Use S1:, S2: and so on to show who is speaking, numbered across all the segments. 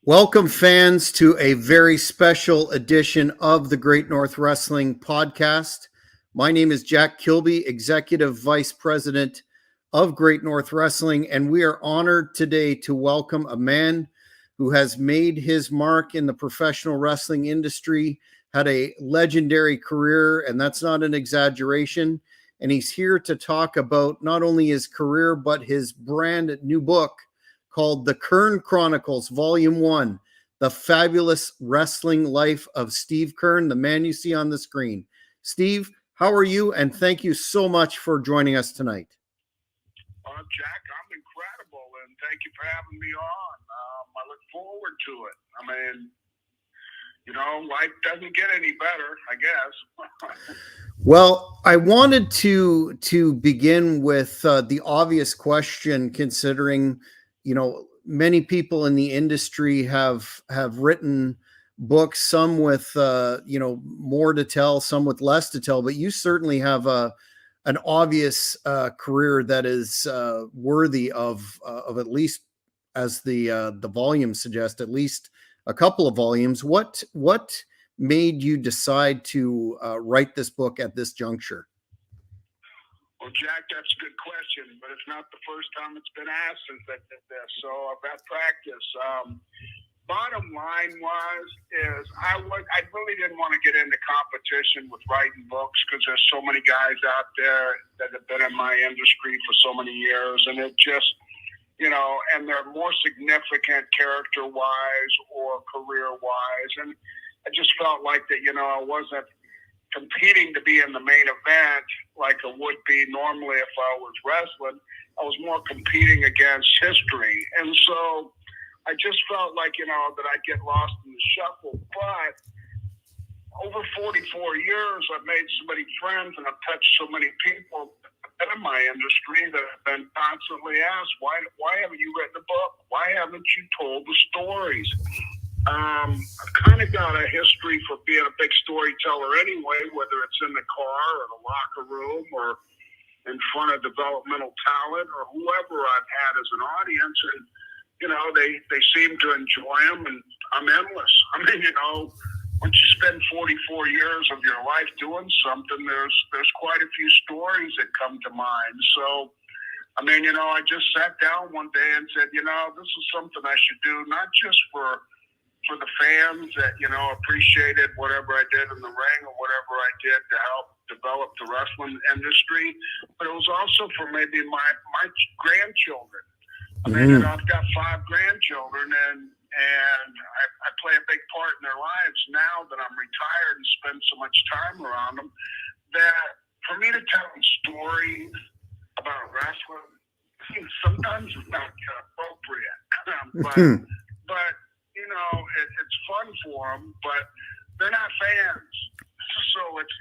S1: Welcome, fans, to a very special edition of the Great North Wrestling Podcast. My name is Jack Kilby, Executive Vice President of Great North Wrestling, and we are honored today to welcome a man who has made his mark in the professional wrestling industry, had a legendary career, and that's not an exaggeration. And he's here to talk about not only his career, but his brand new book called The Keirn Chronicles, Volume 1, The Fabulous Wrestling Life of Steve Keirn, the man you see on the screen. Steve, how are you? And thank you so much for joining us tonight.
S2: Jack, I'm incredible, and thank you for having me on. I look forward to it. I mean, life doesn't get any better, I guess.
S1: Well, I wanted to begin with the obvious question, considering many people in the industry have written books, some with more to tell, some with less to tell, but you certainly have an obvious career that is worthy of at least, as the volume suggests, at least a couple of volumes. What made you decide to write this book at this juncture?
S2: Well, Jack, that's a good question, but it's not the first time it's been asked since I did this, so I've had practice. Bottom line is I really didn't want to get into competition with writing books because there's so many guys out there that have been in my industry for so many years, and it just, and they're more significant character-wise or career-wise, and I just felt like that, I wasn't competing to be in the main event like I would be normally if I was wrestling. I was more competing against history. And so I just felt like, that I'd get lost in the shuffle. But over 44 years, I've made so many friends and I've touched so many people in my industry that have been constantly asked, why haven't you written a book? Why haven't you told the stories? I've kind of got a history for being a big storyteller anyway, whether it's in the car or the locker room or in front of developmental talent or whoever I've had as an audience. And, they seem to enjoy them, and I'm endless. I mean, once you spend 44 years of your life doing something, there's quite a few stories that come to mind. So, I mean, I just sat down one day and said, this is something I should do, not just for the fans that, appreciated whatever I did in the ring or whatever I did to help develop the wrestling industry, but it was also for maybe my grandchildren. I mean, I've got 5 grandchildren, and I play a big part in their lives now that I'm retired and spend so much time around them, that for me to tell them stories about wrestling, sometimes it's not appropriate, but it's fun for them, but they're not fans. So it's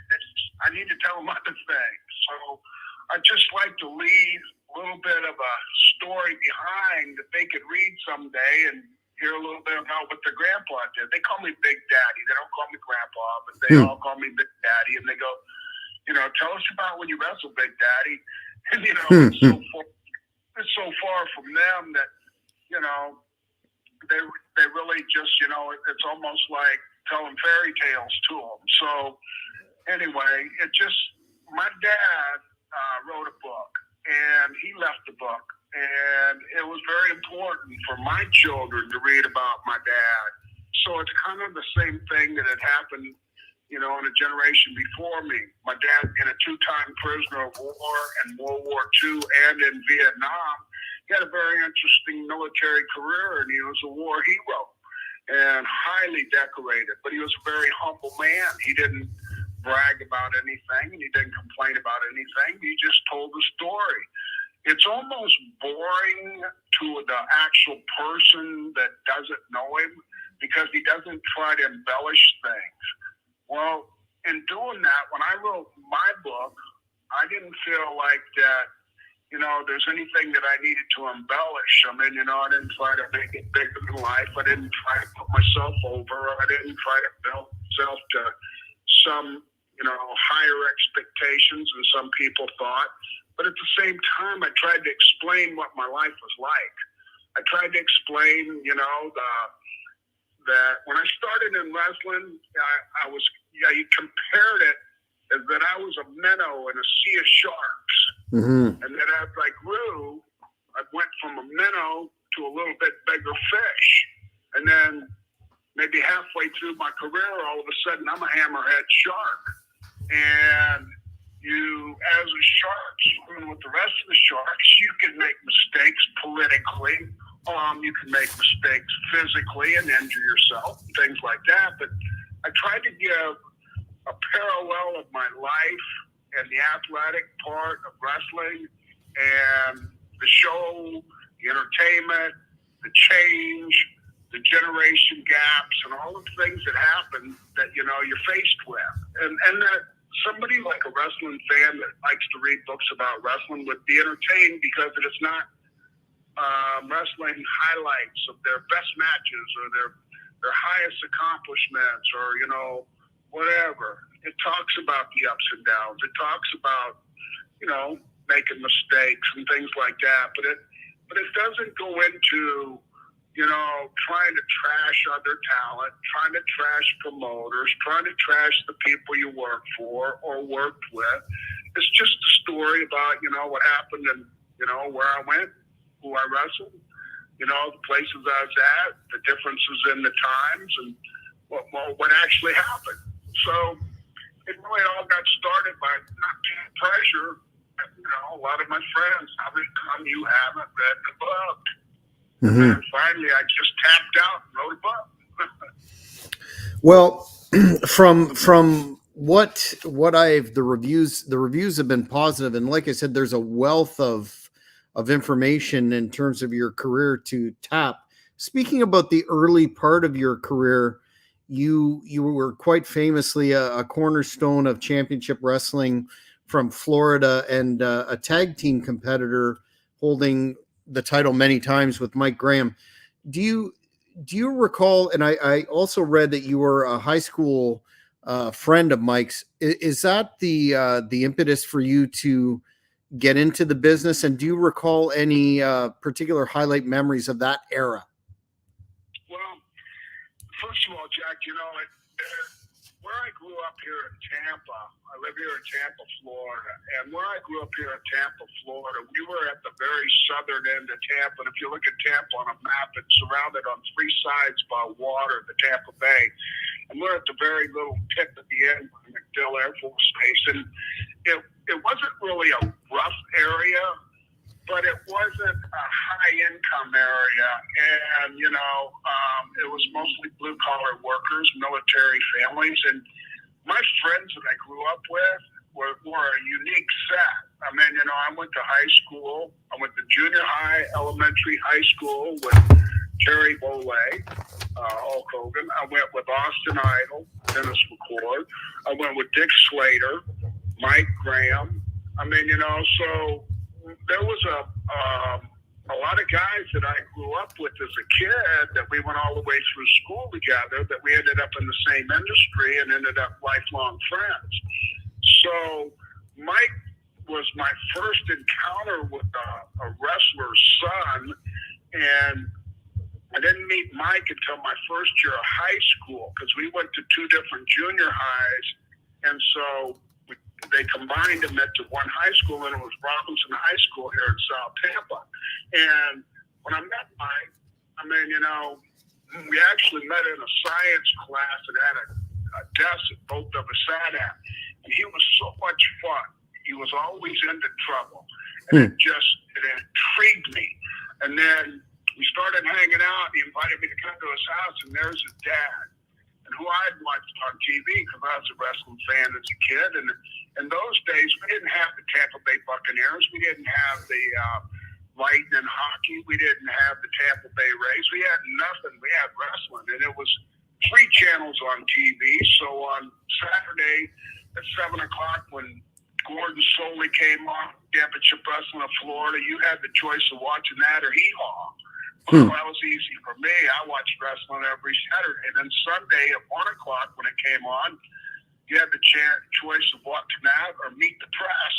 S2: I need to tell them other things. So I just like to leave a little bit of a story behind that they could read someday and hear a little bit about what their grandpa did. They call me Big Daddy. They don't call me Grandpa, but they all call me Big Daddy. And they go, tell us about when you wrestled, Big Daddy. And, it's so far from them that, they really just, it's almost like telling fairy tales to them. So anyway, my dad wrote a book, and he left the book, and it was very important for my children to read about my dad. So it's kind of the same thing that had happened, in a generation before me. My dad, being a 2-time prisoner of war in World War II and in Vietnam, he had a very interesting military career, and he was a war hero and highly decorated, but he was a very humble man. He didn't brag about anything, and he didn't complain about anything. He just told the story. It's almost boring to the actual person that doesn't know him because he doesn't try to embellish things. Well, in doing that, when I wrote my book, I didn't feel like that, there's anything that I needed to embellish. I mean, I didn't try to make it bigger than life. I didn't try to put myself over. I didn't try to build myself to some, higher expectations than some people thought. But at the same time, I tried to explain what my life was like. I tried to explain, that when I started in wrestling, you compared it as that I was a minnow in a sea of sharks.
S1: Mm-hmm.
S2: And then as I grew, I went from a minnow to a little bit bigger fish. And then maybe halfway through my career, all of a sudden, I'm a hammerhead shark. And you, as a shark, swimming with the rest of the sharks, you can make mistakes politically. You can make mistakes physically and injure yourself, things like that. But I tried to give a parallel of my life and the athletic part of wrestling and the show, the entertainment, the change, the generation gaps, and all the things that happen that, you're faced with. And that somebody like a wrestling fan that likes to read books about wrestling would be entertained because it is not wrestling highlights of their best matches or their highest accomplishments or, whatever. It talks about the ups and downs. It talks about, making mistakes and things like that. But it doesn't go into, trying to trash other talent, trying to trash promoters, trying to trash the people you work for or worked with. It's just a story about, what happened and, where I went, who I wrestled, the places I was at, the differences in the times, and what actually happened. So it really all got started by not peer pressure. A lot of my friends, how come you haven't read the book?
S1: Mm-hmm.
S2: And finally, I just tapped out and wrote a book.
S1: Well, from what the reviews have been positive, and like I said, there's a wealth of information in terms of your career to tap. Speaking about the early part of your career, you were quite famously a cornerstone of championship wrestling from Florida and a tag team competitor holding the title many times with Mike Graham. Do you recall, and I also read that you were a high school friend of Mike's. Is that the impetus for you to get into the business? And do you recall any particular highlight memories of that era?
S2: Well, first of all, Jack, where I grew up here in Tampa, I live here in Tampa, Florida, and where I grew up here in Tampa, Florida, we were at the very southern end of Tampa. And if you look at Tampa on a map, it's surrounded on three sides by water, the Tampa Bay. And we're at the very little tip at the end of MacDill Air Force Base. And it wasn't really a rough area, but it wasn't a high-income area. And, it was mostly blue-collar workers, military families. And my friends that I grew up with were a unique set. I mean, I went to high school. I went to junior high, elementary, high school with Terry Bollea, Hulk Hogan. I went with Austin Idol, Dennis McCord. I went with Dick Slater, Mike Graham. I mean, so there was a lot of guys that I grew up with as a kid that we went all the way through school together, that we ended up in the same industry and ended up lifelong friends. So Mike was my first encounter with a wrestler's son, and I didn't meet Mike until my first year of high school because we went to two different junior highs, and so they combined them into one high school, and it was Robinson High School here in South Tampa. And when I met Mike, I mean, we actually met in a science class and had a desk that both of us sat at, and he was so much fun. He was always into trouble, and it intrigued me. And then we started hanging out. He invited me to come to his house, and there's his dad, and who I'd watched on TV because I was a wrestling fan as a kid. And in those days, we didn't have the Tampa Bay Buccaneers. We didn't have the Lightning hockey. We didn't have the Tampa Bay Rays. We had nothing. We had wrestling, and it was 3 channels on TV. So on Saturday at 7 o'clock when Gordon Soley came on, Championship Wrestling of Florida, you had the choice of watching that or Hee Haw. Well, that was easy for me. I watched wrestling every Saturday. And then Sunday at 1 o'clock when it came on, you had the choice of watching that or Meet the Press.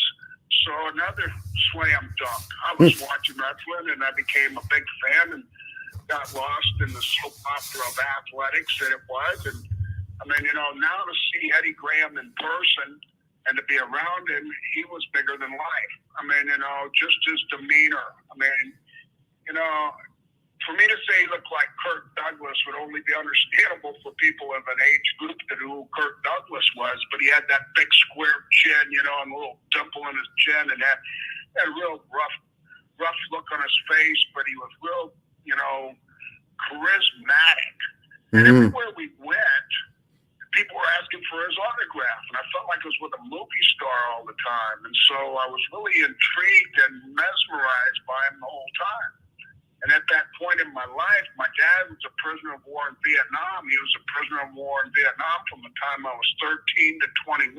S2: So another slam dunk. I was watching wrestling, and I became a big fan. And got lost in the soap opera of athletics that it was. And I mean, now to see Eddie Graham in person and to be around him, he was bigger than life. I mean, just his demeanor. I mean, for me to say he looked like Kirk Douglas would only be understandable for people of an age group that knew who Kirk Douglas was, but he had that big square chin, and a little dimple in his chin, and that a real rough look on his face, but he was real, charismatic. And everywhere we went, people were asking for his autograph, and I felt like I was with a movie star all the time. And so I was really intrigued and mesmerized by him the whole time. And at that point in my life, my dad was a prisoner of war in Vietnam. He was a prisoner of war in Vietnam from the time I was 13 to 21.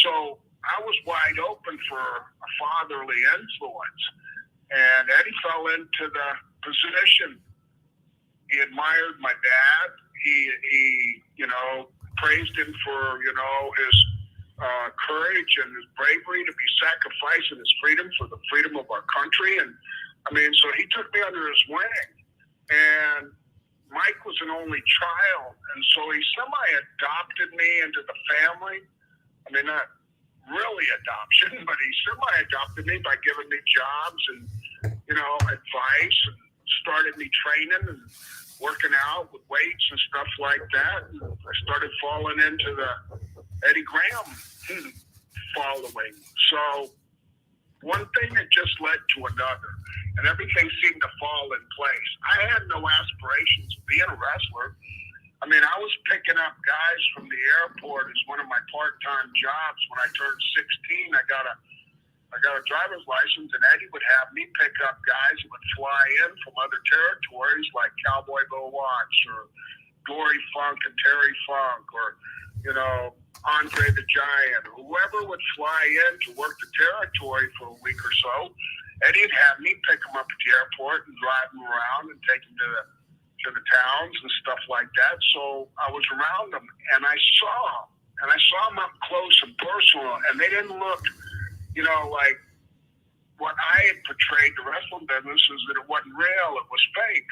S2: So I was wide open for a fatherly influence. And Eddie fell into the position. He admired my dad. He praised him for, his courage and his bravery to be sacrificing his freedom for the freedom of our country. And I mean, so he took me under his wing. And Mike was an only child. And so he semi-adopted me into the family. I mean, not really adoption, but he semi-adopted me by giving me jobs and, advice, and started me training and working out with weights and stuff like that. And I started falling into the Eddie Graham following. So one thing had just led to another, and everything seemed to fall in place. I had no aspirations of being a wrestler. I mean, I was picking up guys from the airport as one of my part-time jobs. When I turned 16, I got a driver's license, and Eddie would have me pick up guys who would fly in from other territories like Cowboy Bill Watts or Dory Funk and Terry Funk or, Andre the Giant, whoever would fly in to work the territory for a week or so. Eddie'd have me pick them up at the airport and drive them around and take them to the towns and stuff like that. So I was around them, and I saw them up close and personal, and they didn't look, like what I had portrayed the wrestling business is that it wasn't real, it was fake,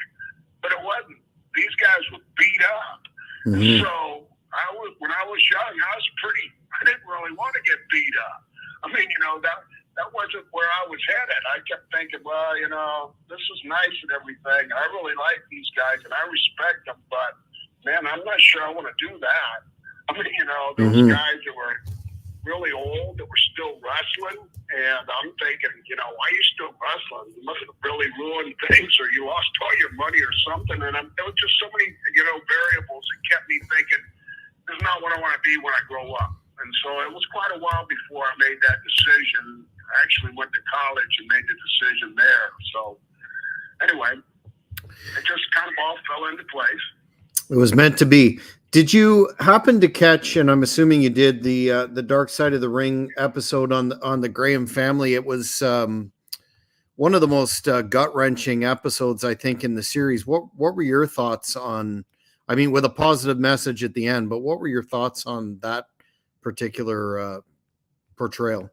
S2: but it wasn't. These guys were beat up. Mm-hmm. So when I was young, I didn't really want to get beat up. I mean, that wasn't where I was headed. I kept thinking, well, this is nice and everything. I really like these guys and I respect them, but man, I'm not sure I want to do that. I mean, those mm-hmm. guys that were really old that were still wrestling, and I'm thinking, why are you still wrestling? You must have really ruined things, or you lost all your money or something. And there was just so many, variables that kept me thinking, this is not what I want to be when I grow up. And so it was quite a while before I made that decision. I actually went to college and made the decision there. So anyway, it just kind of all fell into place.
S1: It was meant to be. Did you happen to catch, and I'm assuming you did, the Dark Side of the Ring episode on the Graham family? It was one of the most gut-wrenching episodes, I think, in the series. What were your thoughts on, I mean, with a positive message at the end, but what were your thoughts on that particular portrayal?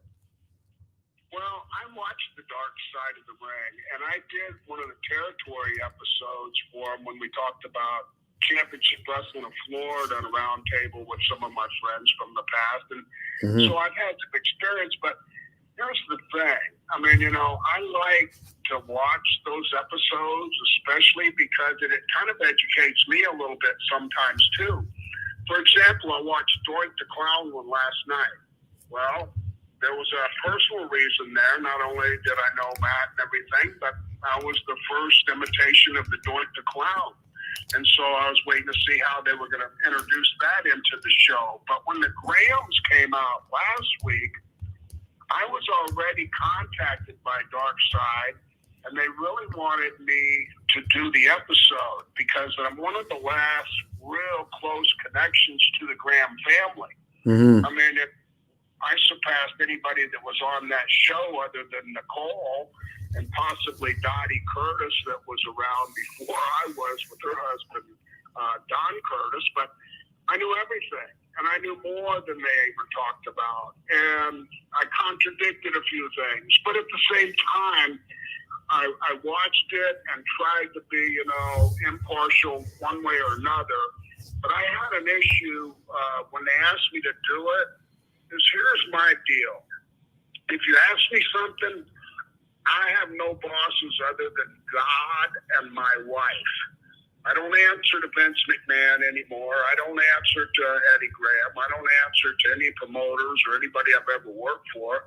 S2: Well, I watched The Dark Side of the Ring, and I did one of the territory episodes for him when we talked about championship wrestling in Florida on a round table with some of my friends from the past. And mm-hmm. so I've had some experience, but here's the thing. I mean, I like to watch those episodes, especially because it kind of educates me a little bit sometimes too. For example, I watched Doink the Clown one last night. Well, there was a personal reason there. Not only did I know Matt and everything, but I was the first imitation of the Doink the Clown. And so I was waiting to see how they were going to introduce that into the show. But when the Grahams came out last week, I was already contacted by Dark Side, and they really wanted me to do the episode because I'm one of the last real close connections to the Graham family. Mm-hmm. I mean, I surpassed anybody that was on that show other than Nicole and possibly Dottie Curtis that was around before I was with her husband, Don Curtis. But I knew everything, and I knew more than they ever talked about. And I contradicted a few things. But at the same time, I watched it and tried to be, impartial one way or another. But I had an issue when they asked me to do it. Here's my deal. If you ask me something, I have no bosses other than God and my wife. I don't answer to Vince McMahon anymore. I don't answer to Eddie Graham. I don't answer to any promoters or anybody I've ever worked for.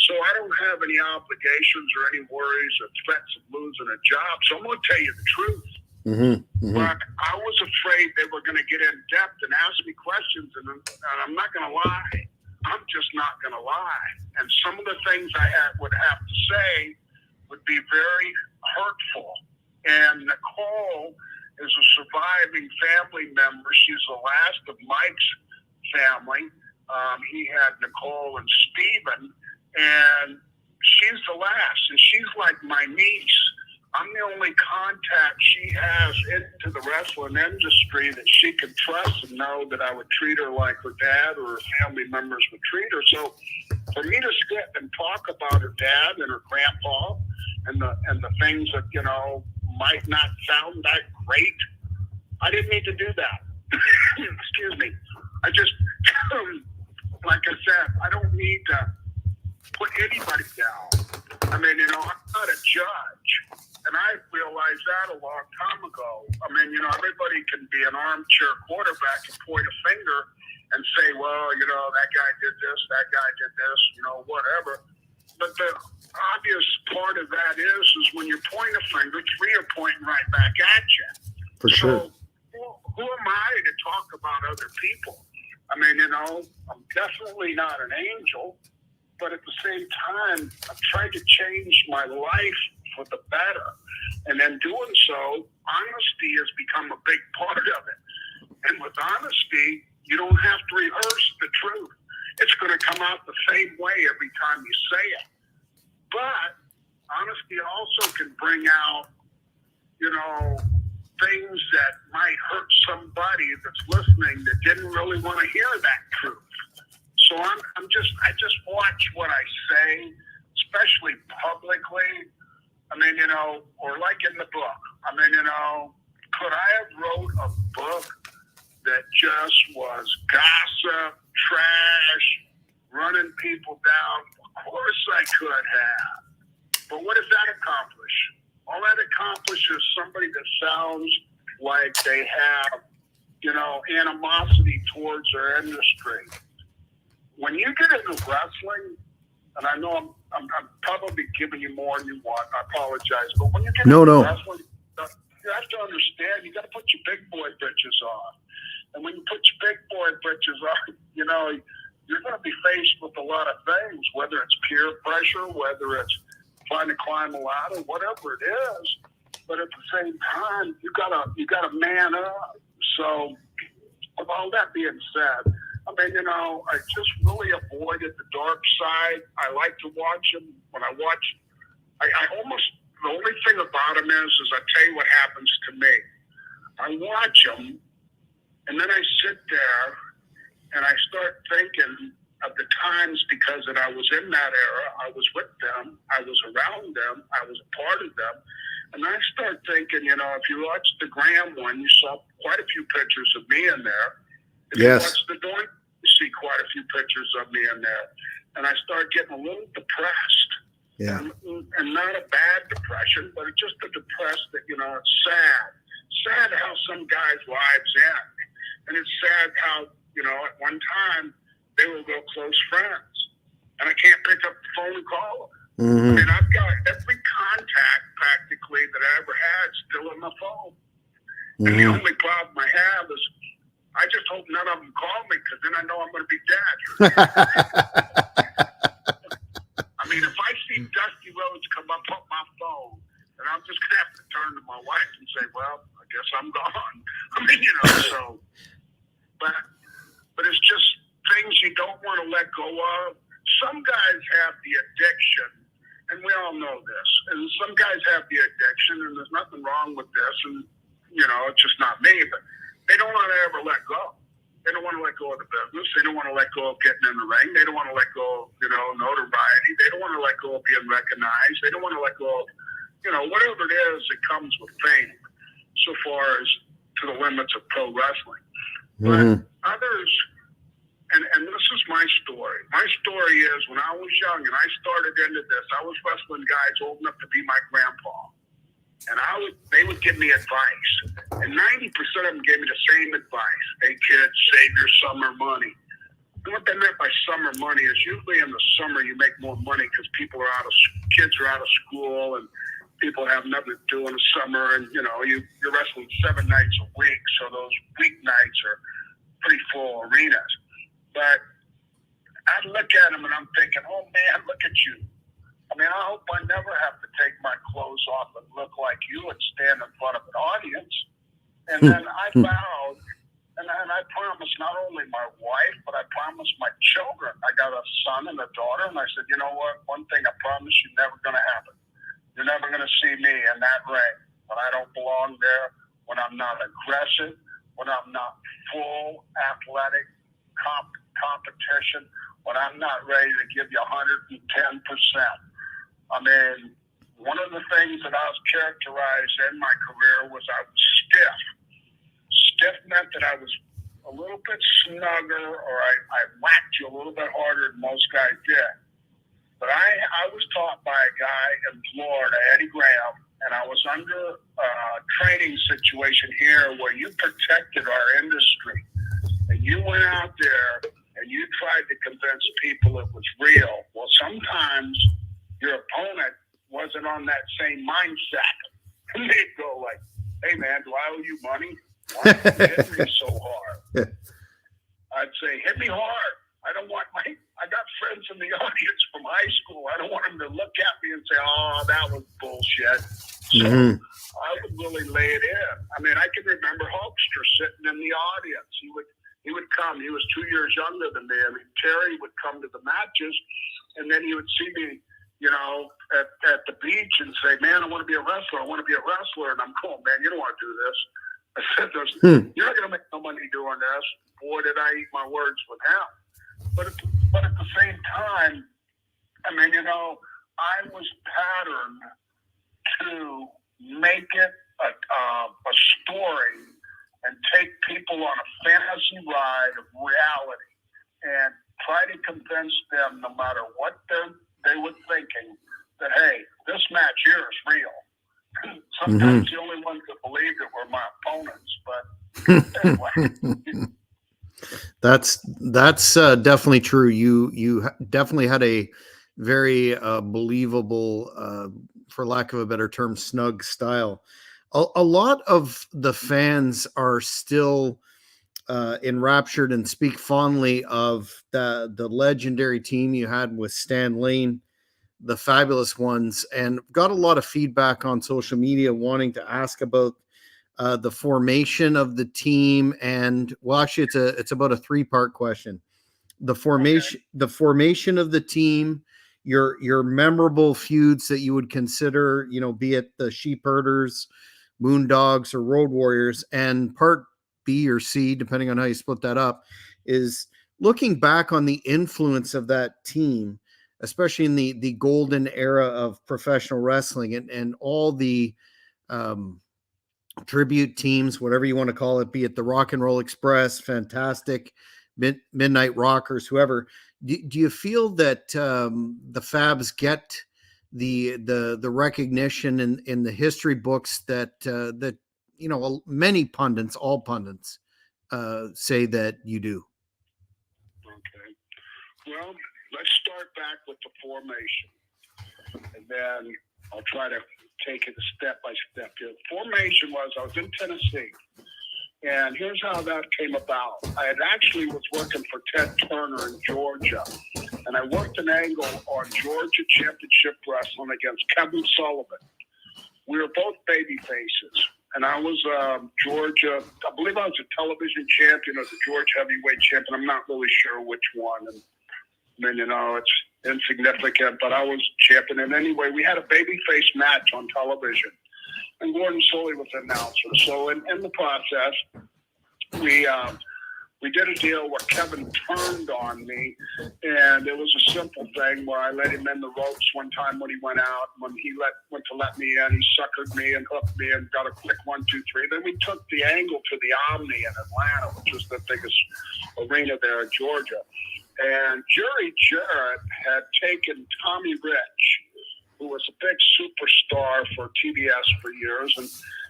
S2: So I don't have any obligations or any worries or threats of losing a job. So I'm going to tell you the truth. But I was afraid they were going to get in depth and ask me questions, and I'm not going to lie. I'm just not going to lie. And some of the things I would have to say would be very hurtful. And Nicole is a surviving family member. She's the last of Mike's family. He had Nicole and Steven, and she's the last. And she's like my niece. I'm the only contact she has into the wrestling industry that she can trust and know that I would treat her like her dad or her family members would treat her. So for me to sit and talk about her dad and her grandpa and the things that, might not sound that great, I didn't need to do that. Excuse me. I just, like I said, I don't need to put anybody down. I mean, I'm not a judge. And I realized that a long time ago. I mean, everybody can be an armchair quarterback and point a finger and say, well, that guy did this, that guy did this, whatever. But the obvious part of that is when you point a finger, three are pointing right back at you.
S1: For sure.
S2: So who am I to talk about other people? I mean, I'm definitely not an angel, but at the same time, I've tried to change my life for the better. And in doing so, honesty has become a big part of it. And with honesty, you don't have to rehearse the truth. It's going to come out the same way every time you say it. But honesty also can bring out, things that might hurt somebody that's listening that didn't really want to hear that truth. So I just watch what I say, especially publicly. I mean, or like in the book. I mean, could I have wrote a book that just was gossip, trash, running people down? Of course I could have. But what does that accomplish? All that accomplishes somebody that sounds like they have, animosity towards their industry. When you get into wrestling, and I know I'm probably giving you more than you want. I apologize, but when you get into wrestling, you have to understand you got to put your big boy britches on. And when you put your big boy britches on, you're going to be faced with a lot of things, whether it's peer pressure, whether it's trying to climb a ladder, whatever it is. But at the same time, you gotta man up. So, with all that being said, I mean, I just really avoided the dark side. I like to watch them. When I watch, I almost, the only thing about them is I tell you what happens to me. I watch them, and then I sit there, and I start thinking of the times because that I was in that era, I was with them, I was around them, I was a part of them. And I start thinking, if you watch the Graham one, you saw quite a few pictures of me in there. If you watch the Doink, you see quite a few pictures of me in there. And I start getting a little depressed. Yeah. And not a bad depression, but it's just a depressed that, it's sad. Sad how some guys' lives end. And it's sad how, at one time, they were real close friends. And I can't pick up the phone and call them. I mean, I've got every contact practically that I ever had still in my phone. And the only problem I have is I just hope none of them call me because then I know I'm going to be dead. I mean, if I see Dusty Rhodes come up on my phone, then I'm just going to have to turn to my wife and say, well, I guess I'm gone. I mean, so, but it's just things you don't want to let go of. Some guys have the addiction, and we all know this. And some guys have the addiction, and there's nothing wrong with this. And, it's just not me, but they don't want to ever let go. They don't want to let go of the business. They don't want to let go of getting in the ring. They don't want to let go of, notoriety. They don't want to let go of being recognized. They don't want to let go of, whatever it is, it comes with fame, so far as to the limits of pro wrestling. But others, and this is my story. My story is when I was young and I started into this, I was wrestling guys old enough to be my grandpa. And they would give me advice. And 90% of them gave me the same advice. Hey, kids, save your summer money. And what they meant by summer money is usually in the summer you make more money because kids are out of school and people have nothing to do in the summer. And, you're wrestling 7 nights a week. So those weeknights are pretty full arenas. But I look at them and I'm thinking, oh, man, look at you. I mean, I hope I never have to take my clothes off and look like you and stand in front of an audience. And then I vowed, and I promised not only my wife, but I promised my children. I got a son and a daughter, and I said, you know what? One thing I promise you never going to happen. You're never going to see me in that ring when I don't belong there, when I'm not aggressive, when I'm not full athletic competition, when I'm not ready to give you 110%. I mean, one of the things that I was characterized in my career was I was stiff. Stiff meant that I was a little bit snugger, or I whacked you a little bit harder than most guys did. But I was taught by a guy in Florida, Eddie Graham, and I was under a training situation here where you protected our industry. And you went out there and you tried to convince people it was real. Well, sometimes your opponent wasn't on that same mindset. And they'd go like, hey, man, do I owe you money? Why are you hitting me so hard? I'd say, hit me hard. I got friends in the audience from high school. I don't want them to look at me and say, oh, that was bullshit. So I would really lay it in. I mean, I can remember Hulkster sitting in the audience. He would come. He was 2 years younger than me. I mean, Terry would come to the matches, and then he would see me, at the beach and say, man, I want to be a wrestler. I want to be a wrestler. And I'm cool, man. You don't want to do this. I said, you're not going to make no money doing this. Boy, did I eat my words with him. But at the same time, I mean, I was patterned to make it a story and take people on a fantasy ride of reality and try to convince them, no matter what they were thinking, that, hey, this match here is real. Sometimes the only ones that believed it were my opponents, but anyway.
S1: That's definitely true. You definitely had a very believable, for lack of a better term, snug style. A lot of the fans are still enraptured and speak fondly of the legendary team you had with Stan Lane, the Fabulous Ones, and got a lot of feedback on social media wanting to ask about the formation of the team. And well, actually it's about a 3-part question. The formation of the team, your memorable feuds that you would consider, be it the Sheep Herders, Moondogs, or Road Warriors, and part B or C, depending on how you split that up, is looking back on the influence of that team, especially in the golden era of professional wrestling, and all the tribute teams, whatever you want to call it, be it the Rock and Roll Express, Fantastic, Midnight Rockers, whoever. Do you feel that the Fabs get the recognition in the history books that many pundits, all pundits, say that you do?
S2: Okay. Well, let's start back with the formation, and then I'll try to take it step by step. The formation was, I was in Tennessee, and here's how that came about. I had actually was working for Ted Turner in Georgia, and I worked an angle on Georgia Championship Wrestling against Kevin Sullivan. We were both baby faces, and I was Georgia, I believe I was a television champion or the Georgia heavyweight champion. I'm not really sure which one. And I mean, it's insignificant, but I was champion. And anyway, we had a babyface match on television, and Gordon Sully was the announcer. So in the process, we we did a deal where Kevin turned on me, and it was a simple thing where I let him in the ropes one time when he went out. When he went to let me in, he suckered me and hooked me and got a quick 1, 2, 3. Then we took the angle to the Omni in Atlanta, which was the biggest arena there in Georgia. And Jerry Jarrett had taken Tommy Rich, who was a big superstar for TBS for years, and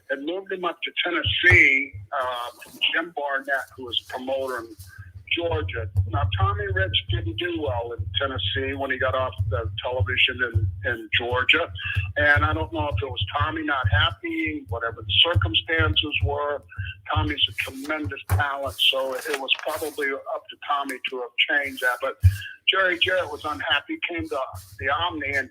S2: had moved him up to Tennessee from Jim Barnett, who was a promoter in Georgia. Now, Tommy Rich didn't do well in Tennessee when he got off the television in Georgia. And I don't know if it was Tommy not happy, whatever the circumstances were. Tommy's a tremendous talent, so it was probably up to Tommy to have changed that. But Jerry Jarrett was unhappy, came to the Omni, and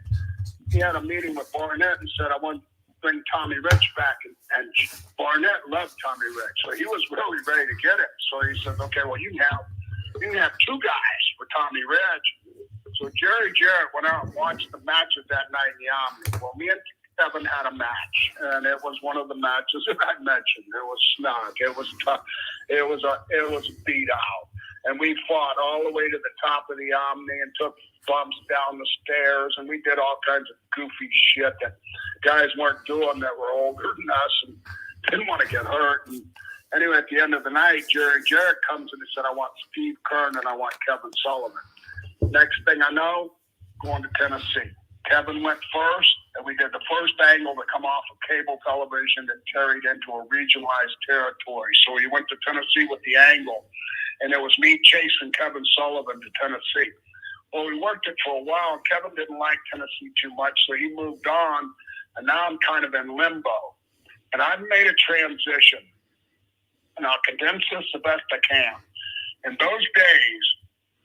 S2: he had a meeting with Barnett and said, I want to bring Tommy Rich back. And Barnett loved Tommy Rich, so he was really ready to get it. So he said, okay, well, you can have 2 guys for Tommy Rich. So Jerry Jarrett went out and watched the matches that night in the Omni. Well, me and Kevin had a match, and it was one of the matches that I mentioned. It was snug. It was tough. It was a beat out. And we fought all the way to the top of the Omni and took bumps down the stairs, and we did all kinds of goofy shit that guys weren't doing that were older than us and didn't want to get hurt. And anyway, at the end of the night, Jerry Jarrett comes and he said, I want Steve Keirn and I want Kevin Sullivan. Next thing I know, going to Tennessee. Kevin went first, and we did the first angle to come off of cable television that carried into a regionalized territory. So he went to Tennessee with the angle, and it was me chasing Kevin Sullivan to Tennessee. Well, we worked it for a while. Kevin didn't like Tennessee too much, so he moved on, and now I'm kind of in limbo. And I've made a transition, and I'll condense this the best I can. In those days,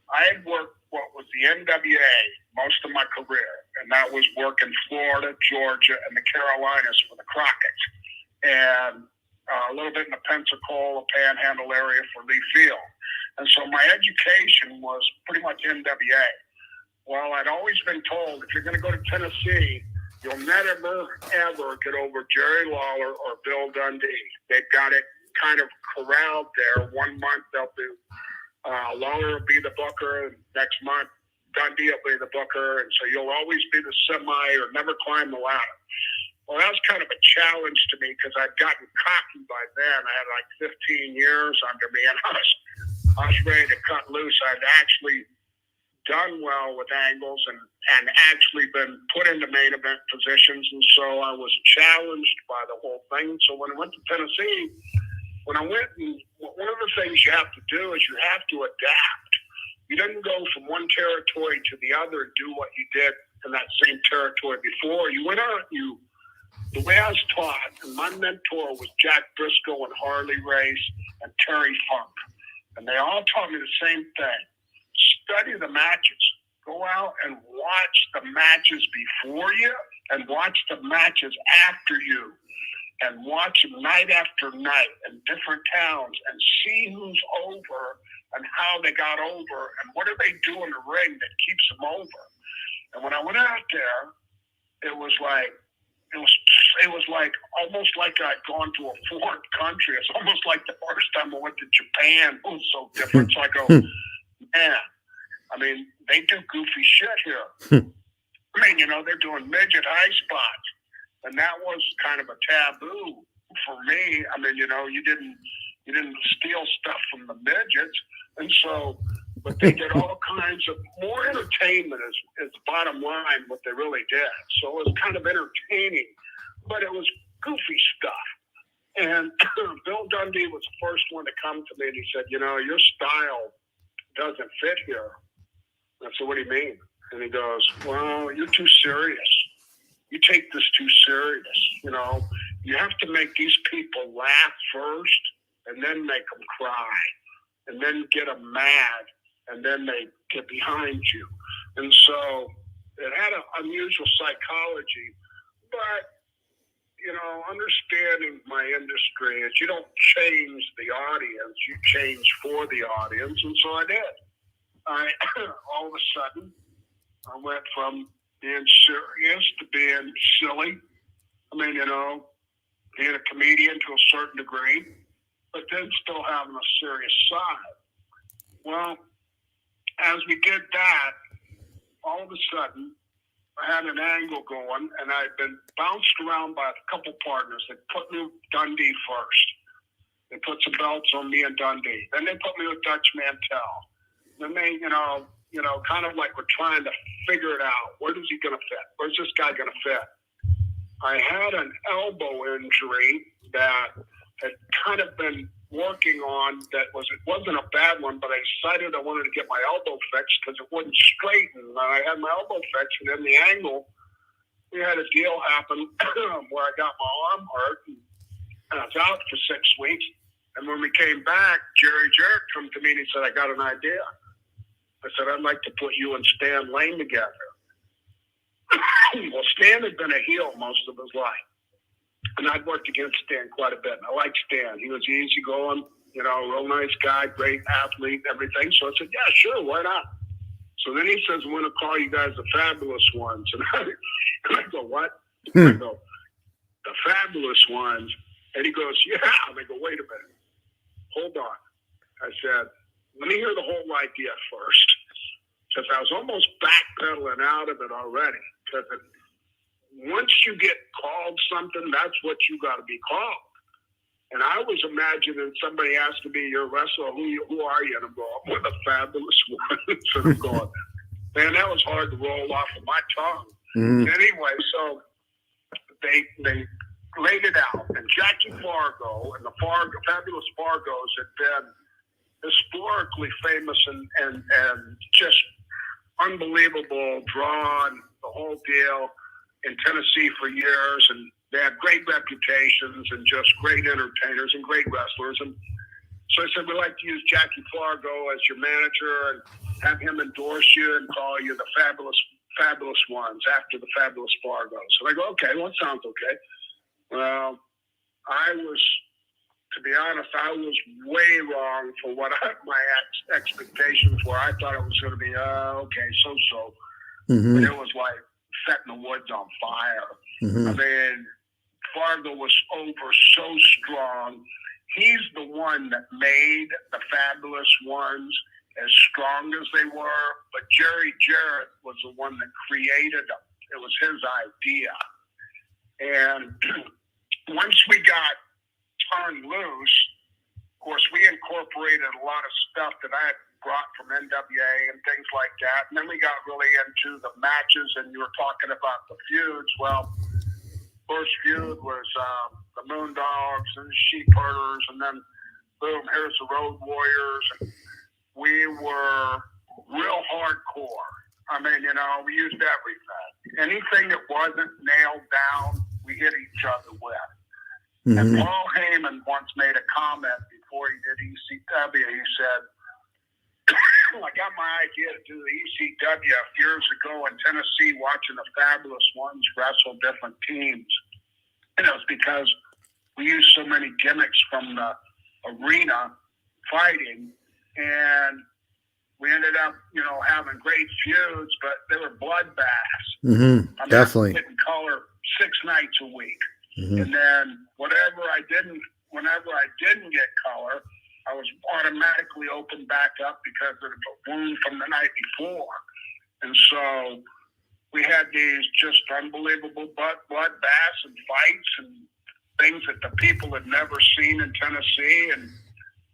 S2: I had worked what was the NWA most of my career, and that was working Florida, Georgia, and the Carolinas for the Crockett's, and a little bit in the Pensacola Panhandle area for Lee Field. And so my education was pretty much NWA. Well, I'd always been told, if you're going to go to Tennessee, you'll never, ever get over Jerry Lawler or Bill Dundee. They've got it kind of corralled there. 1 month they'll do Lawler will be the booker, and next month Dundee will be the booker, and so you'll always be the semi or never climb the ladder. Well, that was kind of a challenge to me because I'd gotten cocky by then. I had like 15 years under me, and I was ready to cut loose. I'd actually done well with angles and actually been put into main event positions, and so I was challenged by the whole thing. So when I went to Tennessee, one of the things you have to do is you have to adapt. You didn't go from one territory to the other and do what you did in that same territory before. You went out, the way I was taught, and my mentor was Jack Briscoe and Harley Race and Terry Funk. And they all taught me the same thing. Study the matches. Go out and watch the matches before you and watch the matches after you. And watch them night after night in different towns and see who's over and how they got over and what do they do in the ring that keeps them over. And when I went out there, it was like almost like I'd gone to a foreign country. It's almost like the first time I went to Japan. It was so different. So I go, man, I mean, they do goofy shit here. I mean, they're doing midget high spots. And that was kind of a taboo for me. I mean, you didn't steal stuff from the midgets. And so, but they did all kinds of more entertainment is the bottom line, what they really did. So it was kind of entertaining, but it was goofy stuff. And Bill Dundee was the first one to come to me and he said, your style doesn't fit here. I said, what do you mean? And he goes, well, you're too serious. You take this too serious. You have to make these people laugh first and then make them cry and then get them mad and then they get behind you. And so it had an unusual psychology, but, understanding my industry is you don't change the audience, you change for the audience. And so I did. All of a sudden, I went from being serious to being silly. I mean, being a comedian to a certain degree, but then still having a serious side. Well, as we did that, all of a sudden, I had an angle going, and I'd been bounced around by a couple partners. They put me with Dundee first. They put some belts on me and Dundee. Then they put me with Dutch Mantel. Then they, kind of like we're trying to figure it out. Where is he going to fit? Where's this guy going to fit? I had an elbow injury that had kind of been working on it wasn't a bad one, but I decided I wanted to get my elbow fixed because it wouldn't straighten. And I had my elbow fixed, and in the angle, we had a deal happen where I got my arm hurt, and I was out for 6 weeks. And when we came back, Jerry Jarrett come to me and he said, I got an idea. I said, I'd like to put you and Stan Lane together. Well, Stan had been a heel most of his life. And I'd worked against Stan quite a bit. And I liked Stan. He was easygoing, real nice guy, great athlete, everything. So I said, yeah, sure, why not? So then he says, I'm going to call you guys the Fabulous Ones. And I go, what? I go, the Fabulous Ones. And he goes, yeah. And I go, wait a minute. Hold on. I said, let me hear the whole idea first. Because I was almost backpedaling out of it already. Because once you get called something, that's what you got to be called. And I was imagining somebody asking me, you're a wrestler, who are you? And I'm going, I'm the Fabulous Ones. And I'm going, man, that was hard to roll off of my tongue. Mm-hmm. Anyway, so they laid it out. And Jackie Fargo and the Fabulous Fargos had been historically famous and just unbelievable, drawn, the whole deal in Tennessee for years, and they had great reputations and just great entertainers and great wrestlers. And so I said, we'd like to use Jackie Fargo as your manager and have him endorse you and call you the Fabulous Ones after the Fabulous Fargos. So I go, okay, well, that sounds okay. Well, to be honest, I was way wrong for what my expectations were. I thought it was going to be, okay, so. Mm-hmm. But it was like setting the woods on fire. Mm-hmm. I mean, Fargo was over so strong. He's the one that made the Fabulous Ones as strong as they were, but Jerry Jarrett was the one that created them. It was his idea. And once we got turned loose, of course, we incorporated a lot of stuff that I had brought from NWA and things like that. And then we got really into the matches, and you were talking about the feuds. Well, first feud was the Moondogs and the Sheep Herders, and then boom, here's the Road Warriors. And we were real hardcore. I mean, we used everything. Anything that wasn't nailed down, we hit each other with. Mm-hmm. And Paul Heyman once made a comment before he did ECW. He said, I got my idea to do the ECW years ago in Tennessee watching the Fabulous Ones wrestle different teams. And it was because we used so many gimmicks from the arena fighting, and we ended up, having great feuds, but they were bloodbaths. Mm-hmm. I mean, definitely. Getting color 6 nights a week. Mm-hmm. And then whenever I didn't get color, I was automatically opened back up because of the wound from the night before. And so we had these just unbelievable bloodbaths and fights and things that the people had never seen in Tennessee. And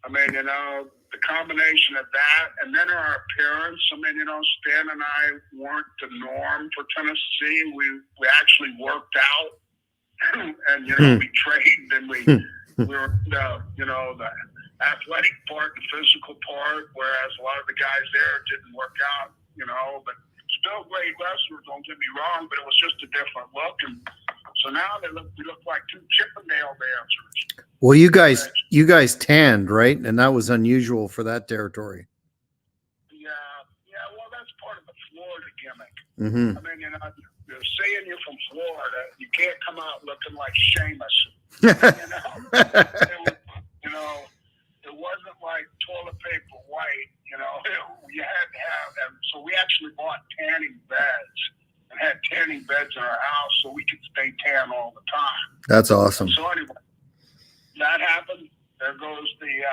S2: I mean, the combination of that and then our appearance, I mean, Stan and I weren't the norm for Tennessee. We actually worked out and, we trained and we were, the athletic part, the physical part, whereas a lot of the guys there didn't work out, but still great wrestlers, don't get me wrong, but it was just a different look. And so now we look like 2 Chippendale dancers.
S1: Well, you guys tanned, right? And that was unusual for that territory.
S2: Yeah, well, that's part of the Florida gimmick. Mm-hmm. I mean, saying you're from Florida, you can't come out looking like Sheamus. It wasn't like toilet paper white, you had to have them. So we actually bought tanning beds and had tanning beds in our house so we could stay tan all the time.
S1: That's awesome.
S2: So anyway, that happened. There goes the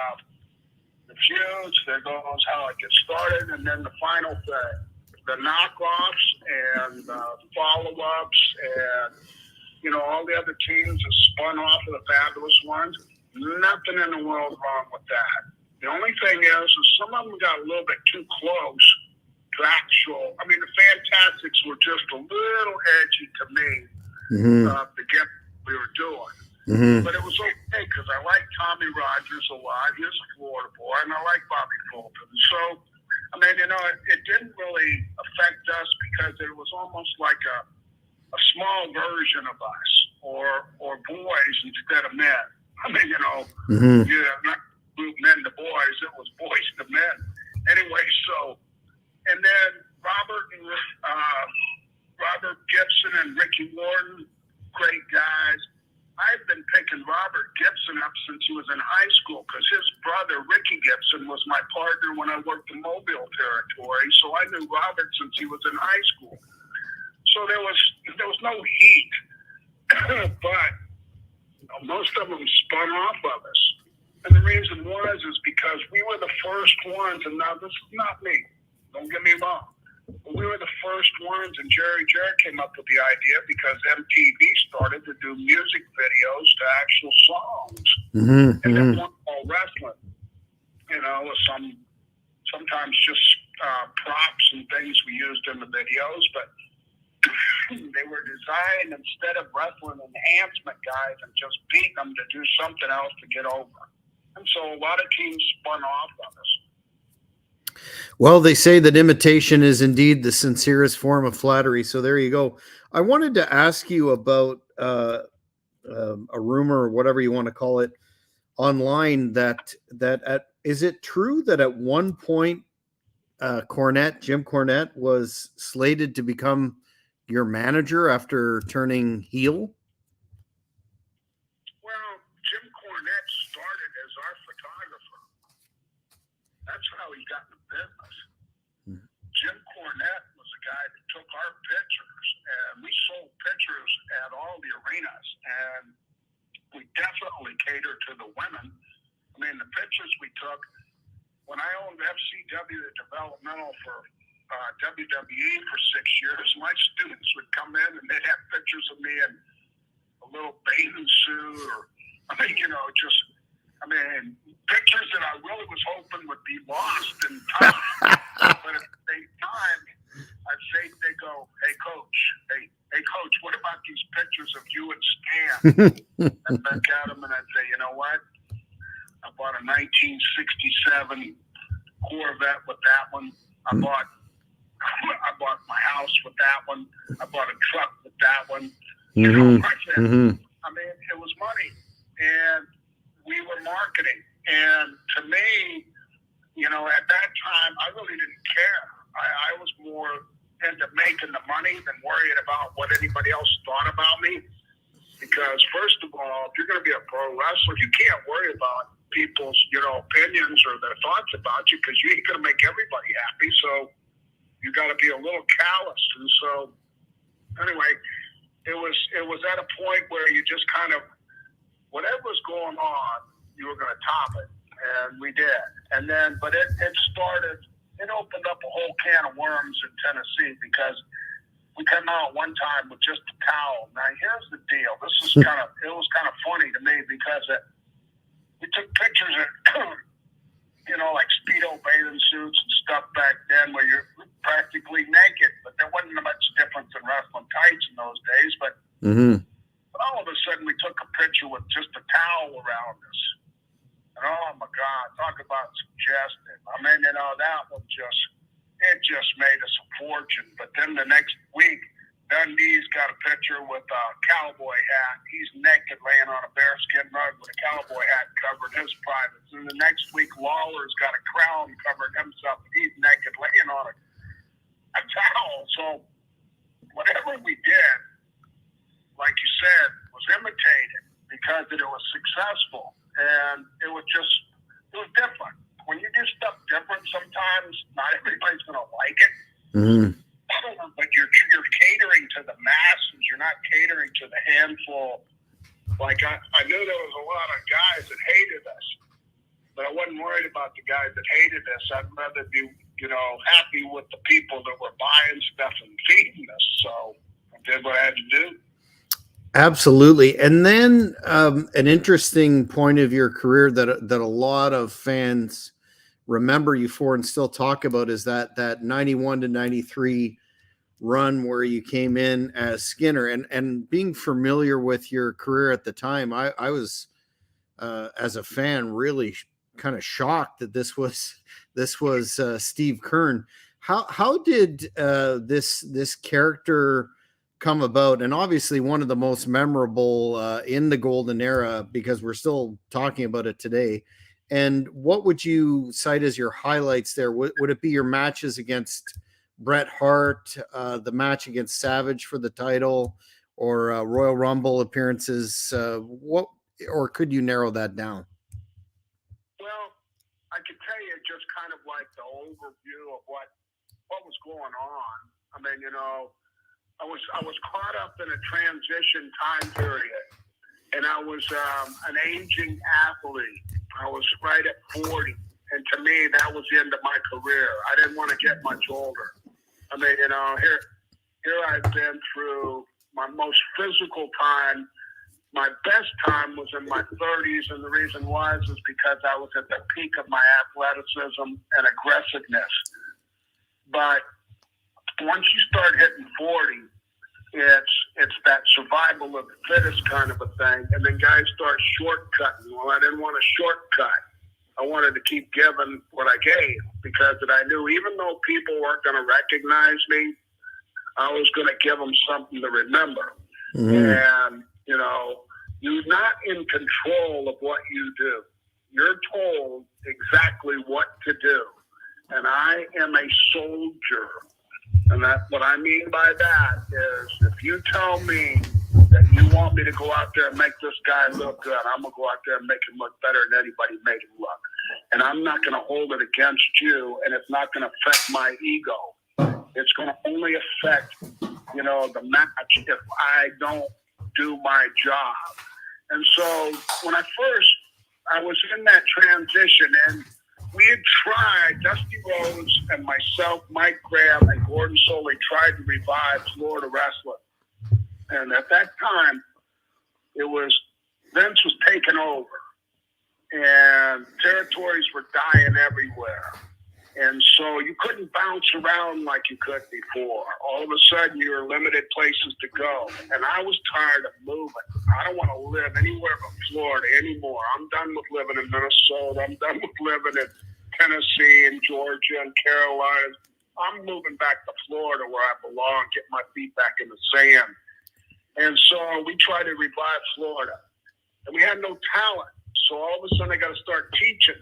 S2: the feuds, there goes how it gets started, and then the final thing, the knockoffs and follow-ups, and all the other teams have spun off of the fabulous ones. Nothing in the world wrong with that. The only thing is some of them got a little bit too close to actual. I mean, the Fantastics were just a little edgy to me, the game we were doing. But it was okay because I like Tommy Rogers a lot. He was a Florida boy, and I like Bobby Fulton. So, I mean, it didn't really affect us because it was almost like a small version of us, or boys instead of men. I mean, not group men to boys, it was boys to men. Anyway, so, and then Robert Gibson and Ricky Morton, great guys. I've been picking Robert Gibson up since he was in high school because his brother, Ricky Gibson, was my partner when I worked in Mobile Territory. So I knew Robert since he was in high school. So there was no heat. But most of them spun off of us. And the reason is because we were the first ones, and now this is not me, don't get me wrong. We were the first ones, and Jerry Jarrett came up with the idea because MTV started to do music videos to actual songs. And they weren't all wrestling. With sometimes just props and things we used in the videos, but they were designed instead of wrestling enhancement guys and just beating them to do something else to get over. And so a lot of teams spun off of us.
S1: Well, they say that imitation is indeed the sincerest form of flattery. So there you go. I wanted to ask you about a rumor or whatever you want to call it online is it true that at one point Jim Cornette was slated to become your manager after turning heel?
S2: Well, Jim Cornette started as our photographer. That's how he got in the business. Jim Cornette was the guy that took our pictures, and we sold pictures at all the arenas, and we definitely catered to the women. I mean, the pictures we took, when I owned FCW, the developmental for WWE for 6 years, my students would come in and they'd have pictures of me in a little bathing suit, or pictures that I really was hoping would be lost in time. But at the same time, I'd say they go, hey coach, what about these pictures of you and Stan? I'd look at them and I'd say, you know what? I bought a 1967 Corvette with that one. I bought my house with that one. I bought a truck with that one. I mean, it was money, and we were marketing. And to me, at that time, I really didn't care. I was more into making the money than worrying about what anybody else thought about me. Because first of all, if you're going to be a pro wrestler, you can't worry about people's, opinions or their thoughts about you, because you ain't going to make everybody happy. So you got to be a little callous. And so anyway, it was at a point where you just kind of, whatever was going on, you were going to top it. And we did. And then, but it opened up a whole can of worms in Tennessee, because we came out one time with just a towel. Now, here's the deal. It was kind of funny to me, because we took pictures of, like Speedo bathing suits and stuff back then, where you're practically naked, but there wasn't much difference in wrestling tights in those days. But all of a sudden, we took a picture with just a towel around us. And oh my God, talk about suggestive. I mean, that one just made us a fortune. But then the next week, Dundee's got a picture with a cowboy hat. He's naked laying on a bearskin rug with a cowboy hat covering his privates. And the next week, Lawler's got a crown covering himself, and he's naked laying on a towel. So whatever we did, like you said, was imitated because it was successful. And it was different. When you do stuff different, sometimes not everybody's going to like it. But you're catering to the masses. You're not catering to the handful. Like I knew there was a lot of guys that hated us. but I wasn't worried about the guys that hated us. I'd rather be, happy with the people that were buying stuff and feeding us. So I did what I had to do.
S1: Absolutely. And then an interesting point of your career that a lot of fans remember you for and still talk about is that 91 to 93 run where you came in as Skinner. And being familiar with your career at the time, I was as a fan really kind of shocked that this was Steve Keirn. How did this character come about? And obviously one of the most memorable in the golden era, because we're still talking about it today. And what would you cite as your highlights there? Would it be your matches against Bret Hart, the match against Savage for the title, or Royal Rumble appearances? What, or could you narrow that down?
S2: Well, I could tell you just kind of like the overview of what was going on. I mean, I was caught up in a transition time period, and I was an aging athlete. I was right at 40, and to me, that was the end of my career. I didn't want to get much older. I mean, here I've been through my most physical time. My best time was in my 30s, and the reason was because I was at the peak of my athleticism and aggressiveness. But once you start hitting 40, it's that survival of the fittest kind of a thing, and then guys start shortcutting. Well, I didn't want to shortcut. I wanted to keep giving what I gave, because I knew even though people weren't going to recognize me, I was going to give them something to remember. Mm-hmm. And, you're not in control of what you do. You're told exactly what to do. And I am a soldier. And what I mean by that is, if you tell me that you want me to go out there and make this guy look good, I'm going to go out there and make him look better than anybody made him look. And I'm not going to hold it against you, and it's not going to affect my ego. It's going to only affect, the match if I don't do my job. And so when I was in that transition, and we had tried, Dusty Rhodes and myself, Mike Graham, and Gordon Soley tried to revive Florida wrestling. And at that time, Vince was taking over, and territories were dying everywhere. And so you couldn't bounce around like you could before. All of a sudden, you were limited places to go. And I was tired of moving. I don't want to live anywhere but Florida anymore. I'm done with living in Minnesota. I'm done with living in Tennessee and Georgia and Carolina. I'm moving back to Florida where I belong, get my feet back in the sand. And so we tried to revive Florida. And we had no talent. So all of a sudden, I got to start teaching.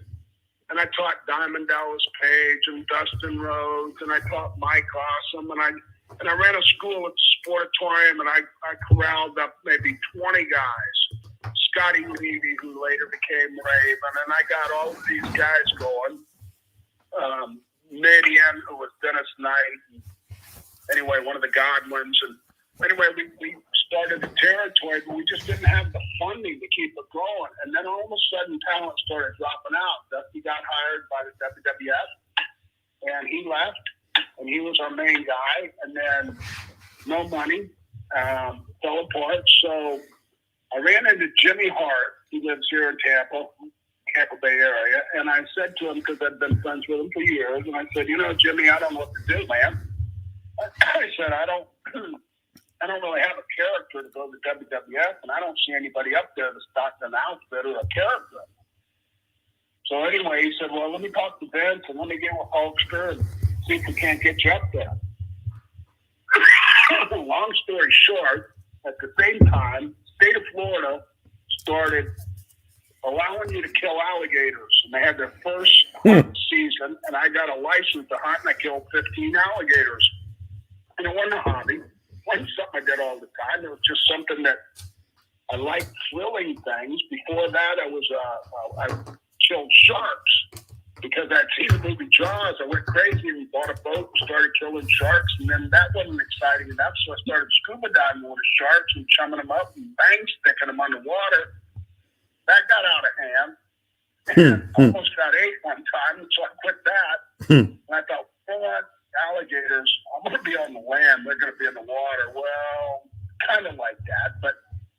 S2: And I taught Diamond Dallas Page and Dustin Rhodes, and I taught Mike Awesome, and I ran a school at the Sportatorium, and I corralled up maybe 20 guys. Scotty Levy, who later became Raven, and I got all of these guys going. Midian, who was Dennis Knight, anyway, one of the Godwins, and anyway, we started the territory, but we just didn't have the funding to keep it going. And then all of a sudden, talent started dropping out. Dusty got hired by the WWF, and he left, and he was our main guy. And then no money, fell apart. So I ran into Jimmy Hart. He lives here in Tampa Bay area. And I said to him, because I've been friends with him for years, and I said, Jimmy, I don't know what to do, man. I said, I don't really have a character to go to WWF, and I don't see anybody up there that's got an outfit or a character. So anyway, he said, well, let me talk to Vince, and let me get with Hulkster and see if we can't get you up there. Long story short, at the same time, state of Florida started allowing you to kill alligators. And they had their first hunt season, and I got a license to hunt, and I killed 15 alligators. And it wasn't a hobby. It wasn't something I did all the time. It was just something that I liked, thrilling things. Before that, I killed sharks because I'd seen the movie Jaws. I went crazy and bought a boat and started killing sharks. And then that wasn't exciting enough, so I started scuba diving with the sharks and chumming them up and bang sticking them underwater. That got out of hand. And almost got ate one time, so I quit that. And I thought, you know what, alligators, I'm going to be on the land, they're going to be in the water. Well, kind of like that, but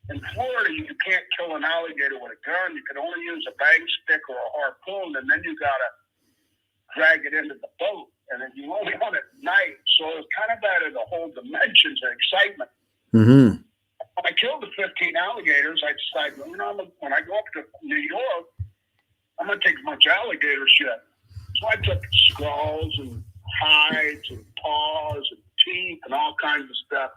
S2: in Florida, you can't kill an alligator with a gun. You can only use a bang stick or a harpoon, and then you got to drag it into the boat. And then you only hunt at night. So it's kind of added a whole dimension to excitement.
S1: Mm-hmm.
S2: When I killed the 15 alligators, I decided, you know, when I go up to New York, I'm going to take as much alligator shit. So I took skulls and hides and paws and teeth and all kinds of stuff.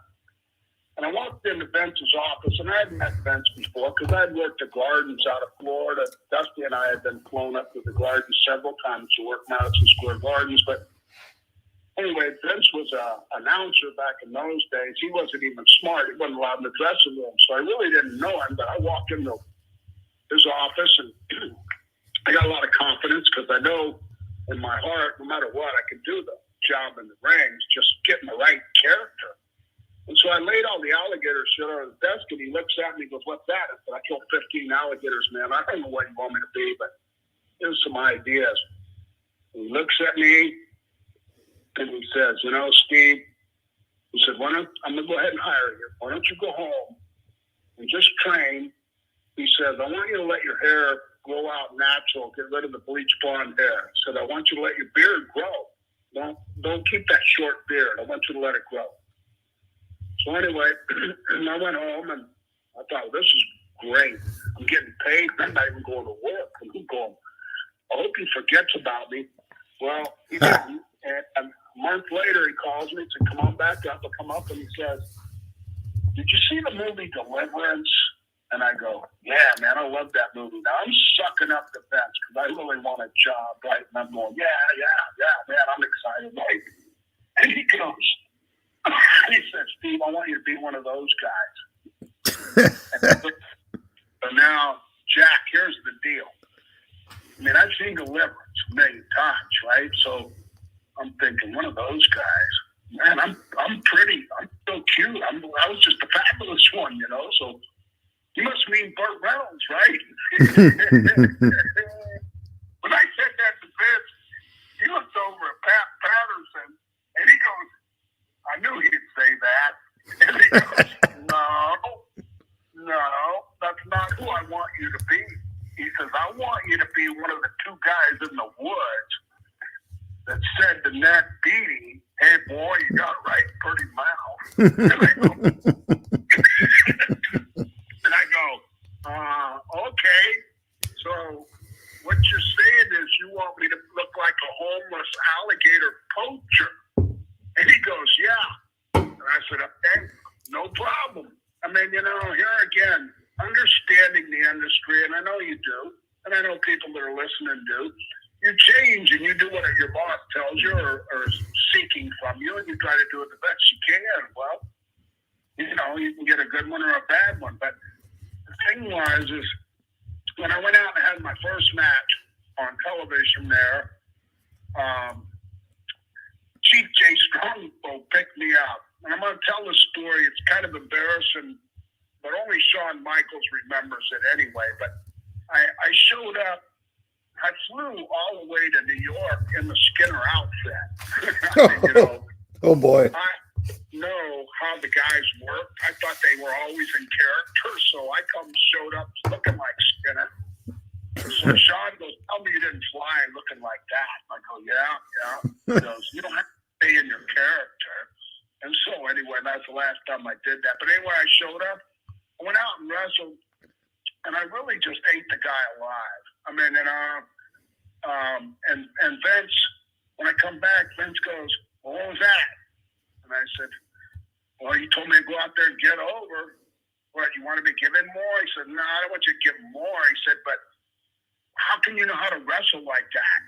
S2: And I walked into Vince's office, and I had met Vince before because I had worked at gardens out of Florida. Dusty and I had been flown up to the gardens several times to work Madison Square Gardens. But anyway, Vince was an announcer back in those days. He wasn't even smart. He wasn't allowed in the dressing room. So I really didn't know him, but I walked into his office, and I got a lot of confidence because I know in my heart, no matter what, I can do the job in the rings, just getting the right character. And so I laid all the alligator shit on his desk, and he looks at me and goes, "What's that?" I said, "I killed 15 alligators, man. I don't know what you want me to be, but here's some ideas." And he looks at me, and he says, "You know, Steve," he said, I'm going to go ahead and hire you. Why don't you go home and just train?" He says, "I want you to let your hair grow out natural, get rid of the bleach blonde hair." He said, "I want you to let your beard grow. Don't keep that short beard. I want you to let it grow." So anyway, I went home, and I thought, well, this is great. I'm getting paid. I'm not even going to work. I'm going, I hope he forgets about me. Well, he didn't. And a month later, he calls me and said, "Come on back up." I come up, and he says, "Did you see the movie Deliverance?" And I go, "Yeah, man, I love that movie." Now I'm sucking up the fence because I really want a job, right? And I'm going, yeah, man, I'm excited, right? And he goes, he said, "Steve, I want you to be one of those guys." So now, Jack, here's the deal. I mean, I've seen Deliverance a million times, right? So I'm thinking, one of those guys, man, I'm so cute. I was just a fabulous one, you know? So you must mean Burt Reynolds, right? When I said that to Vince, he looked over at Pat Patterson, and he goes, "I knew he'd say that." And he goes, no, that's not who I want you to be. He says, "I want you to be one of the two guys in the woods that said to Ned Beatty, 'Hey, boy, you got it right, pretty mouth.'" And I go, "Okay. So what you're saying is you want me to look like a homeless alligator poacher?" And he goes, "Yeah." And I said, "Okay, no problem." I mean, you know, here again, understanding the industry, and I know you do, and I know people that are listening do, you change and you do what your boss tells you or is seeking from you, and you try to do it the best you can. Well, you know, you can get a good one or a bad one. But the thing was, is when I went out and had my first match on television there, Chief Jay Strongbow picked me up. And I'm going to tell this story. It's kind of embarrassing, but only Shawn Michaels remembers it anyway. But I showed up. I flew all the way to New York in the Skinner outfit. I mean, you know,
S1: Oh, boy.
S2: I know how the guys work. I thought they were always in character, so I showed up looking like Skinner. So Sean goes, "Tell me you didn't fly looking like that." I go, yeah. He goes, "You don't have to stay in your character." And so anyway, that's the last time I did that. But anyway, I showed up, I went out and wrestled, and I really just ate the guy alive. I mean, and Vince, when I come back, Vince goes, "Well, what was that?" And I said, "Well, you told me to go out there and get over. What, you want to be given more?" He said, "No, I don't want you to give more." He said, "But how can you know how to wrestle like that?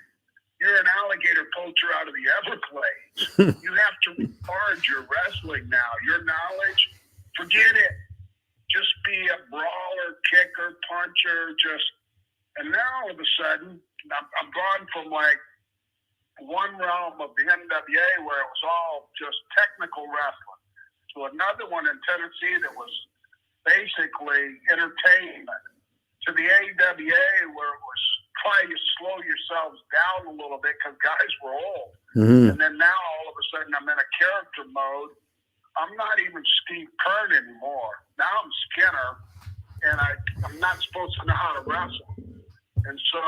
S2: You're an alligator poacher out of the Everglades. You have to recharge your wrestling now. Your knowledge, forget it. Just be a brawler, kicker, puncher, and now all of a sudden, I'm gone from like one realm of the NWA where it was all just technical wrestling to another one in Tennessee that was basically entertainment, to the AWA where it was try to slow yourselves down a little bit because guys were old.
S1: Mm-hmm.
S2: And then now all of a sudden I'm in a character mode. I'm not even Steve Keirn anymore. Now I'm Skinner, and I'm not supposed to know how to wrestle. And so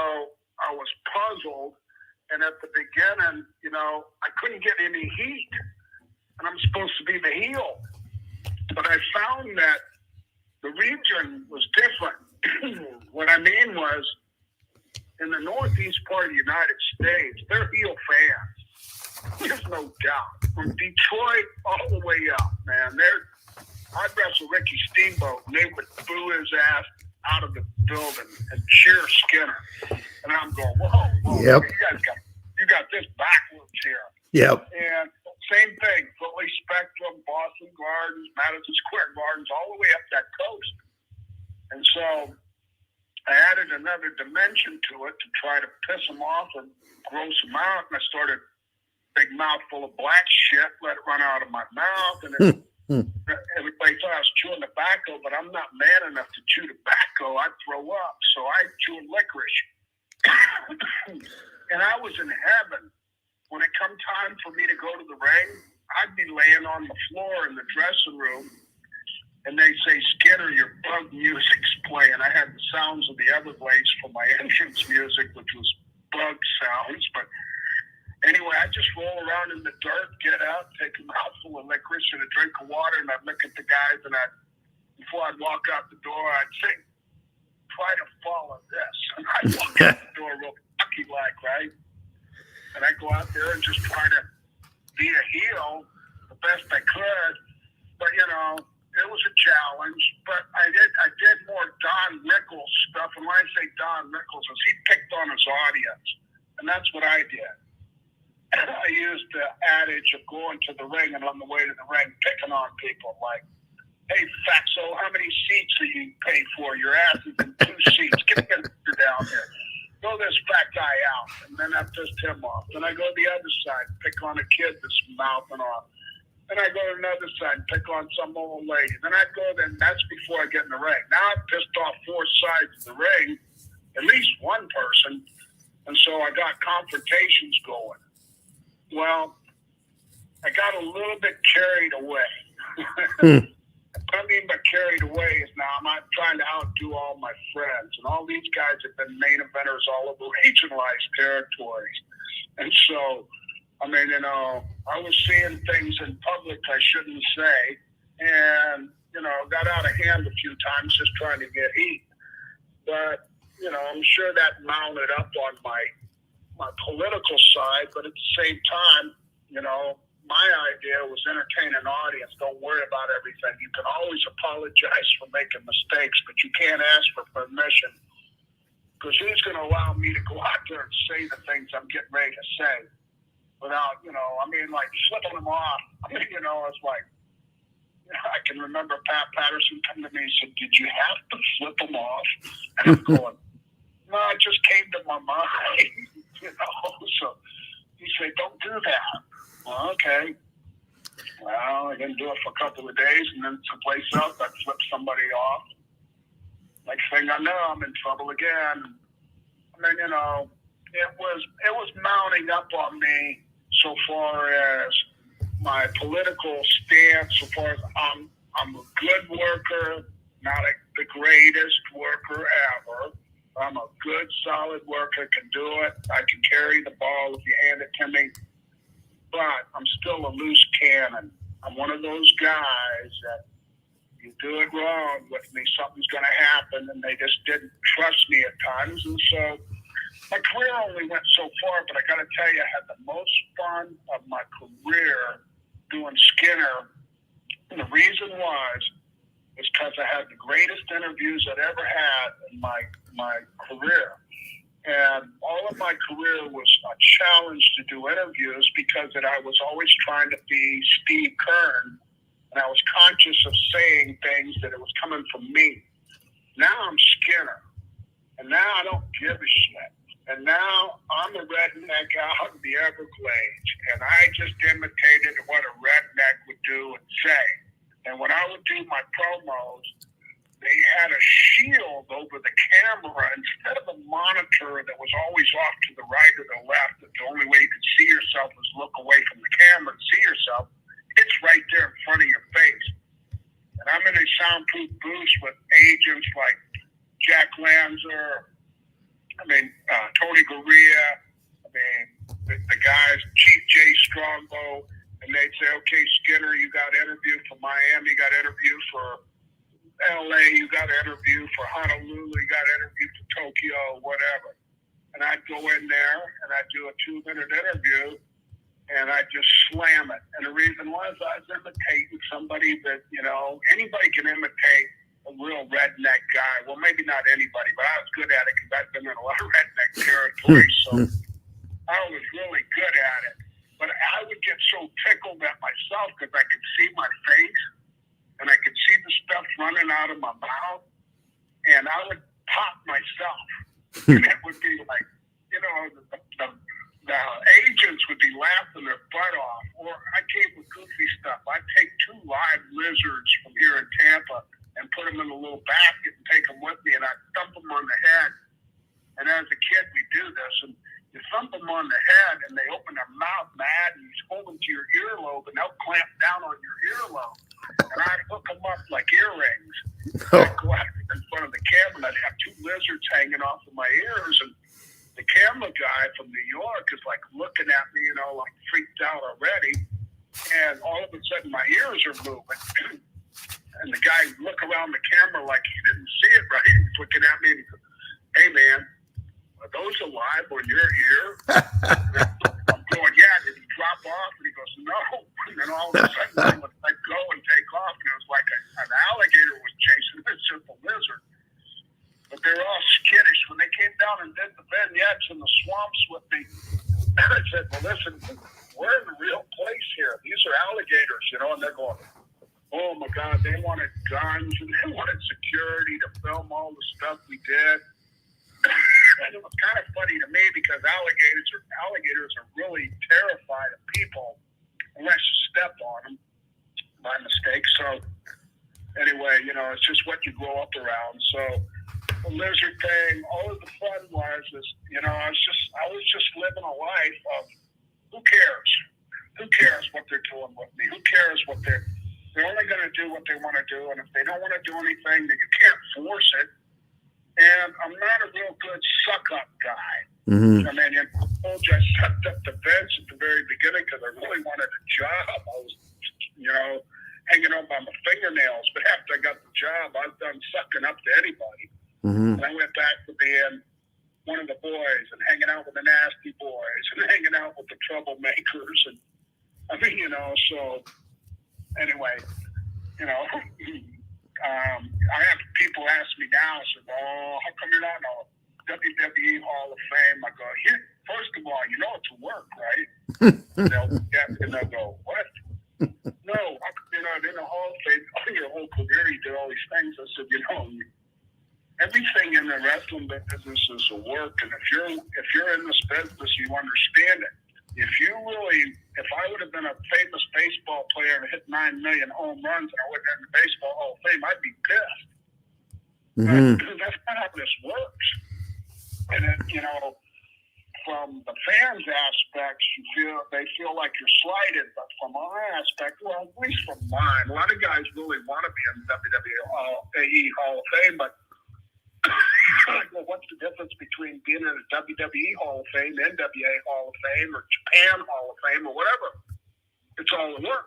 S2: I was puzzled. And at the beginning, I couldn't get any heat. And I'm supposed to be the heel. But I found that the region was different. What I mean was, in the northeast part of the United States, they're heel fans. There's no doubt. From Detroit all the way up, man. I'd wrestle Ricky Steamboat, and they would boo his ass out of the building and cheer Skinner. And I'm going, whoa,
S1: yep.
S2: you got this backwards here.
S1: Yep.
S2: And same thing, Philly Spectrum, Boston Gardens, Madison Square Gardens, all the way up that coast. And so I added another dimension to it to try to piss them off and gross them out. And I started big mouthful of black shit, let it run out of my mouth. And everybody thought I was chewing tobacco, but I'm not man enough to chew tobacco. I'd throw up. So I chewed licorice. And I was in heaven. When it come time for me to go to the ring, I'd be laying on the floor in the dressing room, and they say, Skinner, your bug music's playing. I had the sounds of the Everglades for my entrance music, which was bug sounds. But anyway, I just roll around in the dirt, get out, take a mouthful of licorice and a drink of water, and I'd look at the guys, and before I'd walk out the door, I'd say, try to follow this. And I'd walk out the door real cocky-like, right? And I go out there and just try to be a heel the best I could. But, it was a challenge. But I did more Don Rickles stuff. And when I say Don Rickles, is he picked on his audience. And that's what I did. I used the adage of going to the ring and on the way to the ring, picking on people. Like, hey, Fatso, how many seats do you pay for? Your ass is in 2 seats. Get down here. Throw this fat guy out, and then I pissed him off. Then I go to the other side, pick on a kid that's mouthing off. Then I go to another side, pick on some old lady. Then that's before I get in the ring. Now I've pissed off 4 sides of the ring, at least one person, and so I got confrontations going. Well, I got a little bit carried away. What I mean by carried away is now I'm not trying to outdo all my friends. And all these guys have been main eventers all over regionalized territories. And so, I was seeing things in public I shouldn't say. And, got out of hand a few times just trying to get heat. But, I'm sure that mounted up on my political side. But at the same time, my idea was entertain an audience. Don't worry about everything. You can always apologize for making mistakes, but you can't ask for permission. Because who's going to allow me to go out there and say the things I'm getting ready to say without, like flipping them off. It's like, I can remember Pat Patterson coming to me and said, did you have to flip them off? And I'm going, no, it just came to my mind, So he said, don't do that. Well, okay. Well, I didn't do it for a couple of days, and then someplace else I flipped somebody off. Next thing I know, I'm in trouble again. It was mounting up on me so far as my political stance, so far as I'm a good worker, not the greatest worker ever. I'm a good, solid worker, can do it. I can carry the ball if you hand it to me. But I'm still a loose cannon. I'm one of those guys that you do it wrong with me, something's going to happen, and they just didn't trust me at times. And so my career only went so far, but I got to tell you, I had the most fun of my career doing Skinner. And the reason was because I had the greatest interviews I'd ever had in my career. And all of my career was a challenge to do interviews because I was always trying to be Steve Keirn, and I was conscious of saying things that it was coming from me. Now I'm Skinner, and now I don't give a shit. And now I'm a redneck out in the Everglades, and I just imitated what a redneck would do and say. And when I would do my promos, they had a shield over the camera instead of a monitor that was always off to the right or the left, that the only way you could see yourself was look away from the camera to see yourself. It's right there in front of your face. And I'm in a soundproof booth with agents like Jack Lanza, Tony Gurria, the guys, Chief Jay Strongbow, and they'd say, okay, Skinner, you got interview for Miami, you got interview for LA, you got an interview for Honolulu, you got an interview for Tokyo, whatever. And I'd go in there and I'd do a 2-minute interview and I'd just slam it. And the reason was I was imitating somebody that, anybody can imitate a real redneck guy. Well, maybe not anybody, but I was good at it because I've been in a lot of redneck territory. So I was really good at it. But I would get so tickled at myself because I could see my face. And I could see the stuff running out of my mouth, and I would pop myself. And it would be like, the agents would be laughing their butt off. Or I came with goofy stuff. I'd take 2 live lizards from here in Tampa and put them in a little basket and take them with me, and I'd thump them on the head. And as a kid, we do this, and you thump them on the head, and they open their mouth mad, and you hold them to your earlobe, and they'll clamp down on your earlobe. And I'd hook them up like earrings. I'd go out in front of the camera, and I'd have 2 lizards hanging off of my ears, and the camera guy from New York is like looking at me, like freaked out already. And all of a sudden, my ears are moving. And the guy look around the camera like he didn't see it right. He's looking at me and he goes, hey, man, are those alive on your ear? I'm going, yeah. Did he drop off? And he goes, no. And then all of a sudden, I would let go and take off. And it was like an alligator was chasing a simple lizard. But they were all skittish. When they came down and did the vignettes in the swamps with me, I said, well, listen, we're in the real place here. These are alligators, and they're going, oh, my God, they wanted guns and they wanted security to film all the stuff we did. And it was kind of funny to me because alligators are really terrified of people unless you step on them by mistake. So anyway, it's just what you grow up around. So the lizard thing, all of the fun was I was just living a life of who cares? Who cares what they're doing with me? Who cares what they're only going to do what they want to do, and if they don't want to do anything, then you can't force it. And I'm not a real good suck-up guy. Mm-hmm. I told you I sucked up the bench at the very beginning because I really wanted a job. I was, hanging on by my fingernails. But after I got the job, I was done sucking up to anybody. Mm-hmm. And I went back to being one of the boys and hanging out with the nasty boys and hanging out with the troublemakers. And so anyway, I have people ask me now, I said, oh, how come you're not in a WWE Hall of Fame? I go, first of all, it's a work, right? And they'll go, what? No, in the Hall of Fame, your whole career, you did all these things. I said, everything in the wrestling business is a work, and if you're in this business, you understand it. If I would have been a famous baseball player and hit 9 million home runs and I wasn't in the Baseball Hall of Fame, I'd be pissed. Mm-hmm. But that's not how this works. And from the fans' aspects, they feel like you're slighted, but from our aspect, well, at least from mine, a lot of guys really want to be in the WWE Hall of Fame, but well, what's the difference between being in a WWE Hall of Fame, NWA Hall of Fame, or Japan Hall of Fame, or whatever? It's all the work.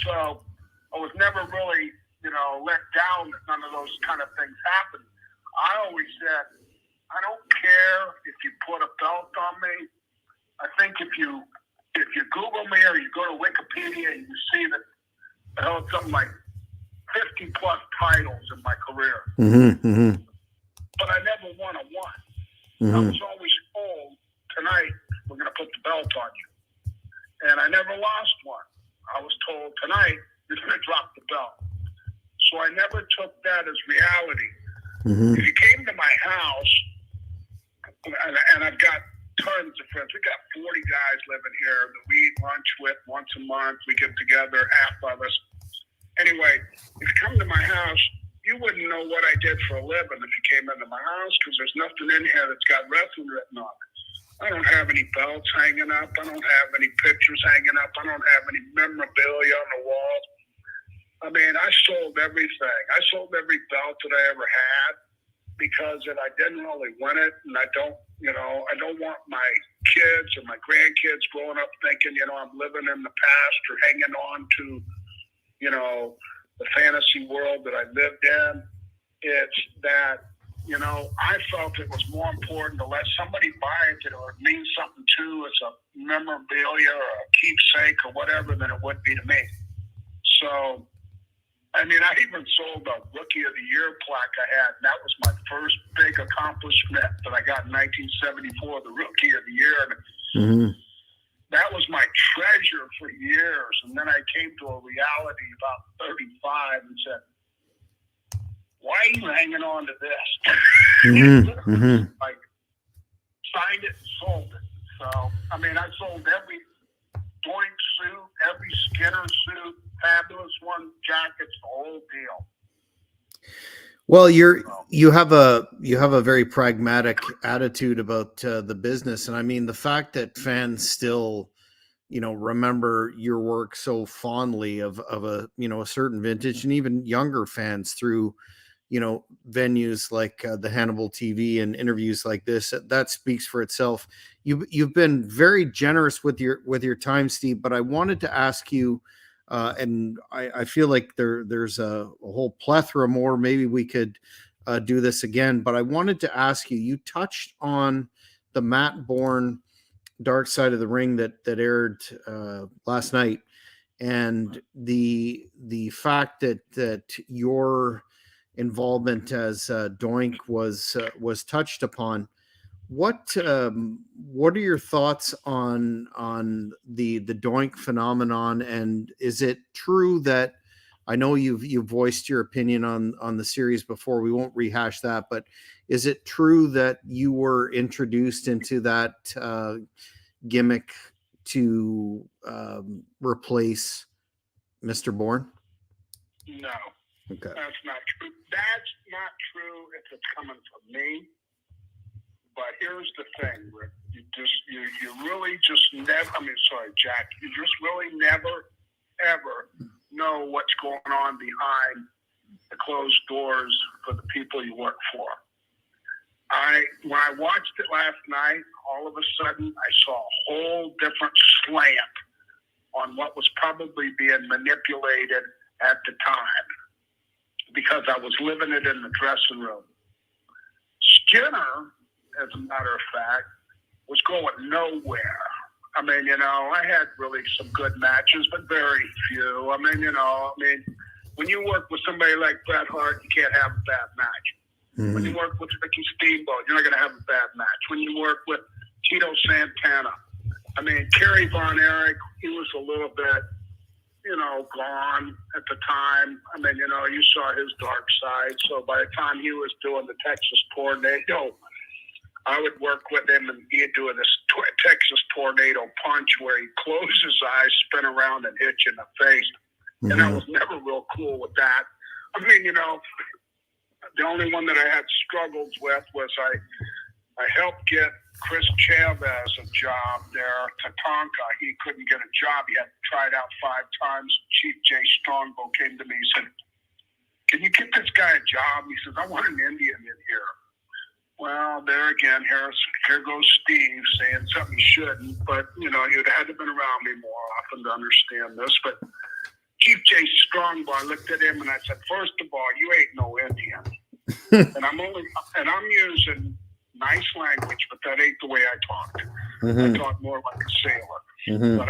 S2: So I was never really, let down that none of those kind of things happened. I always said, I don't care if you put a belt on me. I think if you Google me or you go to Wikipedia and you see that I held something like 50 plus titles in my career. Mm-hmm, mm-hmm. But I never won a one. Mm-hmm. I was always told, tonight, we're going to put the belt on you. And I never lost one. I was told, tonight, you're going to drop the belt. So I never took that as reality. Mm-hmm. If you came to my house, and I've got tons of friends. We got 40 guys living here that we eat lunch with once a month. We get together, half of us. Anyway, if you come to my house, you wouldn't know what I did for a living if you came into my house, because there's nothing in here that's got wrestling written on it. I don't have any belts hanging up. I don't have any pictures hanging up. I don't have any memorabilia on the wall. I mean, I sold everything. I sold every belt that I ever had because if I didn't really win it, and I don't want my kids or my grandkids growing up thinking, I'm living in the past or hanging on to, the fantasy world that I lived in. It's that, I felt it was more important to let somebody buy it that it would mean something to as a memorabilia or a keepsake or whatever than it would be to me. So, I mean, I even sold a Rookie of the Year plaque I had, and that was my first big accomplishment that I got in 1974, the Rookie of the Year. And that was my treasure for years. And then I came to a reality about 35 and said, why are you hanging on to this? Like, signed it and sold it. So, I mean, I sold every Doink suit, every Skinner suit, fabulous one, jackets, the whole deal.
S1: Well, you have a very pragmatic attitude about the business, and I mean the fact that fans still, remember your work so fondly of a a certain vintage, and even younger fans through venues like the Hannibal TV and interviews like this, that speaks for itself. You've been very generous with your time, Steve, but I wanted to ask you, and I feel like there's a whole plethora more. Maybe we could do this again, but I wanted to ask you, you touched on the Matt Bourne Dark Side of the Ring that aired last night, and the fact that your involvement as Doink was touched upon. What are your thoughts on the Doink phenomenon? And is it true that, I know you've voiced your opinion on the series before, we won't rehash that, but is it true that you were introduced into that gimmick to replace Mr. Bourne?
S2: No.
S1: Okay.
S2: That's not true. That's not true if it's coming from me. But here's the thing, Rick. You really just never, Jack, you just really never, ever know what's going on behind the closed doors for the people you work for. When I watched it last night, all of a sudden I saw a whole different slant on what was probably being manipulated at the time, because I was living it in the dressing room. Skinner, as a matter of fact, was going nowhere. I mean, I had really some good matches, but very few. When you work with somebody like Bret Hart, you can't have a bad match. Mm-hmm. When you work with Ricky Steamboat, you're not going to have a bad match. When you work with Tito Santana, Kerry Von Erich, he was a little bit, gone at the time. You saw his dark side. So by the time he was doing the Texas Tornado, I would work with him, and he'd do this Texas Tornado punch where he closed his eyes, spin around, and hit you in the face. Mm-hmm. And I was never real cool with that. The only one that I had struggles with was I helped get Chris Chavez a job there, Tatanka. He couldn't get a job. He had tried out 5 times. Chief Jay Strongbow came to me and said, "Can you get this guy a job?" He says, "I want an Indian in here." Well, there again, here goes Steve saying something he shouldn't, but, you'd had to have been around me more often to understand this. But Chief Jay Strongbow, I looked at him and I said, "First of all, you ain't no Indian." and I'm using nice language, but that ain't the way I talked. Mm-hmm. I talk more like a sailor. Mm-hmm. But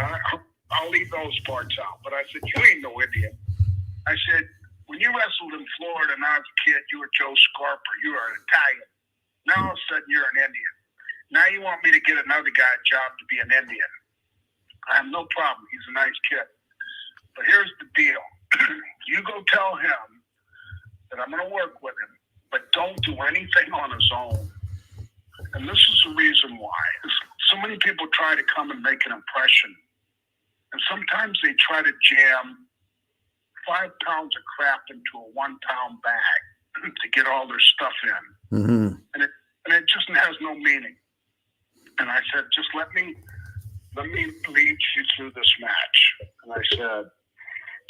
S2: I'll leave those parts out. But I said, "You ain't no Indian." I said, "When you wrestled in Florida and I was a kid, you were Joe Scarper. You were an Italian. Now all of a sudden you're an Indian. Now you want me to get another guy a job to be an Indian. I have no problem. He's a nice kid. But here's the deal. You go tell him that I'm going to work with him, but don't do anything on his own." And this is the reason why. So many people try to come and make an impression. And sometimes they try to jam 5 pounds of crap into a 1-pound bag. to get all their stuff in.
S1: Mm-hmm.
S2: And it just has no meaning. And I said, just let me lead you through this match. And I said,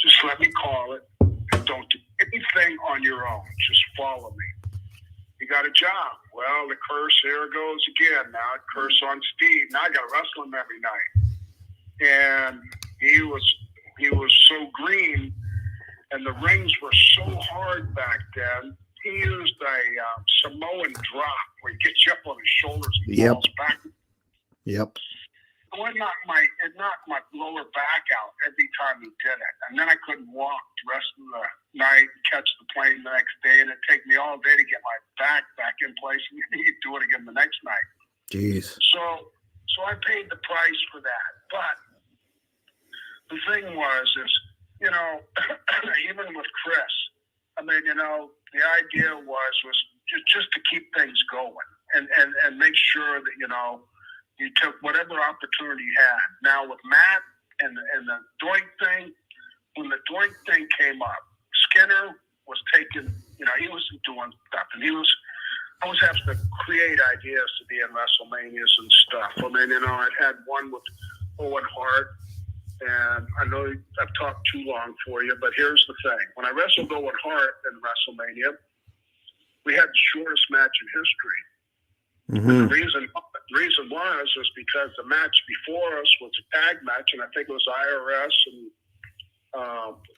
S2: just let me call it. And don't do anything on your own. Just follow me. You got a job. Well, the curse, here it goes again. Now I curse on Steve. Now I got to wrestle him every night. And he was so green, and the rings were so hard back then. He used a Samoan drop where he gets you up on his shoulders and falls back.
S1: Yep.
S2: So it knocked my lower back out every time he did it. And then I couldn't walk the rest of the night and catch the plane the next day. And it'd take me all day to get my back in place. And then he'd do it again the next night.
S1: Jeez.
S2: So I paid the price for that. But the thing was, even with Chris, I mean, the idea was just to keep things going and make sure that, you took whatever opportunity you had. Now with Matt and the Doink thing, when the Doink thing came up, Skinner was taking, he wasn't doing nothing. I was having to create ideas to be in WrestleManias and stuff. I mean, I had one with Owen Hart, and I know I've talked too long for you, but here's the thing. When I wrestled Owen Hart in WrestleMania, we had the shortest match in history.
S1: Mm-hmm.
S2: The reason was because the match before us was a tag match, and I think it was IRS and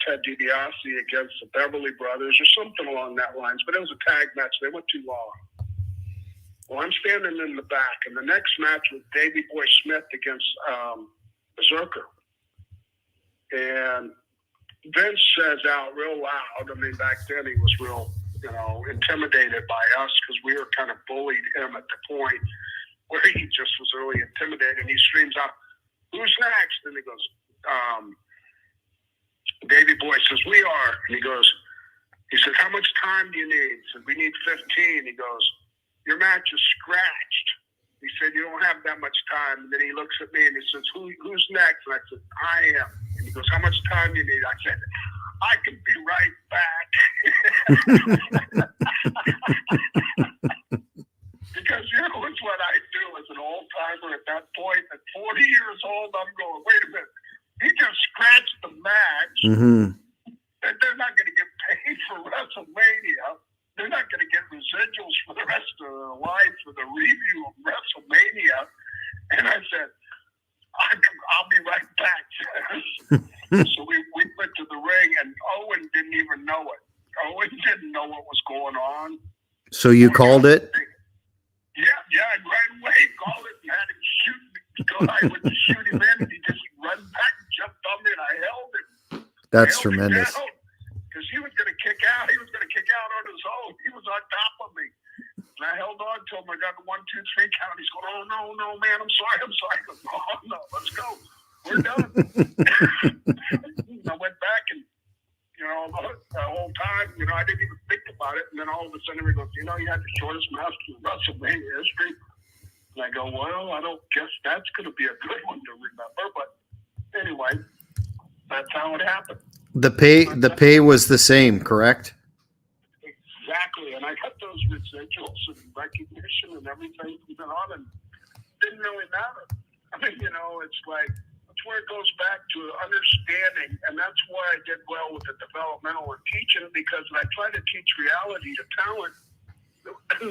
S2: Ted DiBiase against the Beverly Brothers or something along that lines. But it was a tag match. They went too long. Well, I'm standing in the back, and the next match was Davey Boy Smith against Berserker. And Vince says out real loud, I mean, back then he was real, intimidated by us because we were kind of bullied him at the point where he just was really intimidated. And he screams out, "Who's next?" And he goes, Davey Boy says, "We are." And he says, "How much time do you need?" He said, "We need 15. He goes, "Your match is scratched." He said, "You don't have that much time." And then he looks at me and he says, Who's next? And I said, "I am." And he goes, "How much time do you need?" I said, "I can be right back." Because it's what I do as an old timer at that point. At 40 years old, I'm going, wait a minute. He just scratched the match.
S1: Mm-hmm.
S2: And they're not going to get paid for WrestleMania. They're not going to get residuals for the rest of their life for the review of WrestleMania. And I said, I'll be right back. So we went to the ring, and Owen didn't even know it. Owen didn't know what was going on.
S1: So you called it?
S2: Yeah, right away called it and had him shoot me. I went to shoot him in, and he just run back and jumped on me, and I held him.
S1: That's tremendous.
S2: Because he was going to kick out. He was going to kick out on his own. He was on top of me. And I held on to him. I got the 1, 2, 3 count. He's going, "Oh, no, man, I'm sorry. I go, no, let's go. We're done." I went back and, the whole time, I didn't even think about it. And then all of a sudden, he goes, "You had the shortest match in WrestleMania history." And I go, "Well, I don't guess that's going to be a good one to remember." But anyway, that's how it happened.
S1: The pay was the same, correct?
S2: Exactly. And I got those residuals and recognition and everything from then on, and it didn't really matter. I mean, it's like, that's where it goes back to understanding, and that's why I did well with the developmental and teaching, because I try to teach reality to talent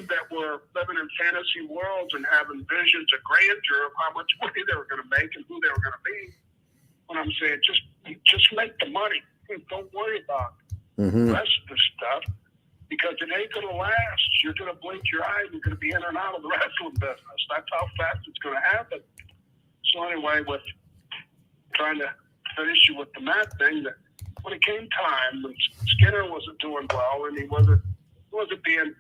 S2: that were living in fantasy worlds and having visions of grandeur of how much money they were going to make and who they were going to be. When I'm saying, just make the money. Don't worry about the rest of the stuff, because it ain't going to last. You're going to blink your eye, you're going to be in and out of the wrestling business. That's how fast it's going to happen. So anyway, with trying to finish you with the Matt thing, that when it came time, when Skinner wasn't doing well and he wasn't being,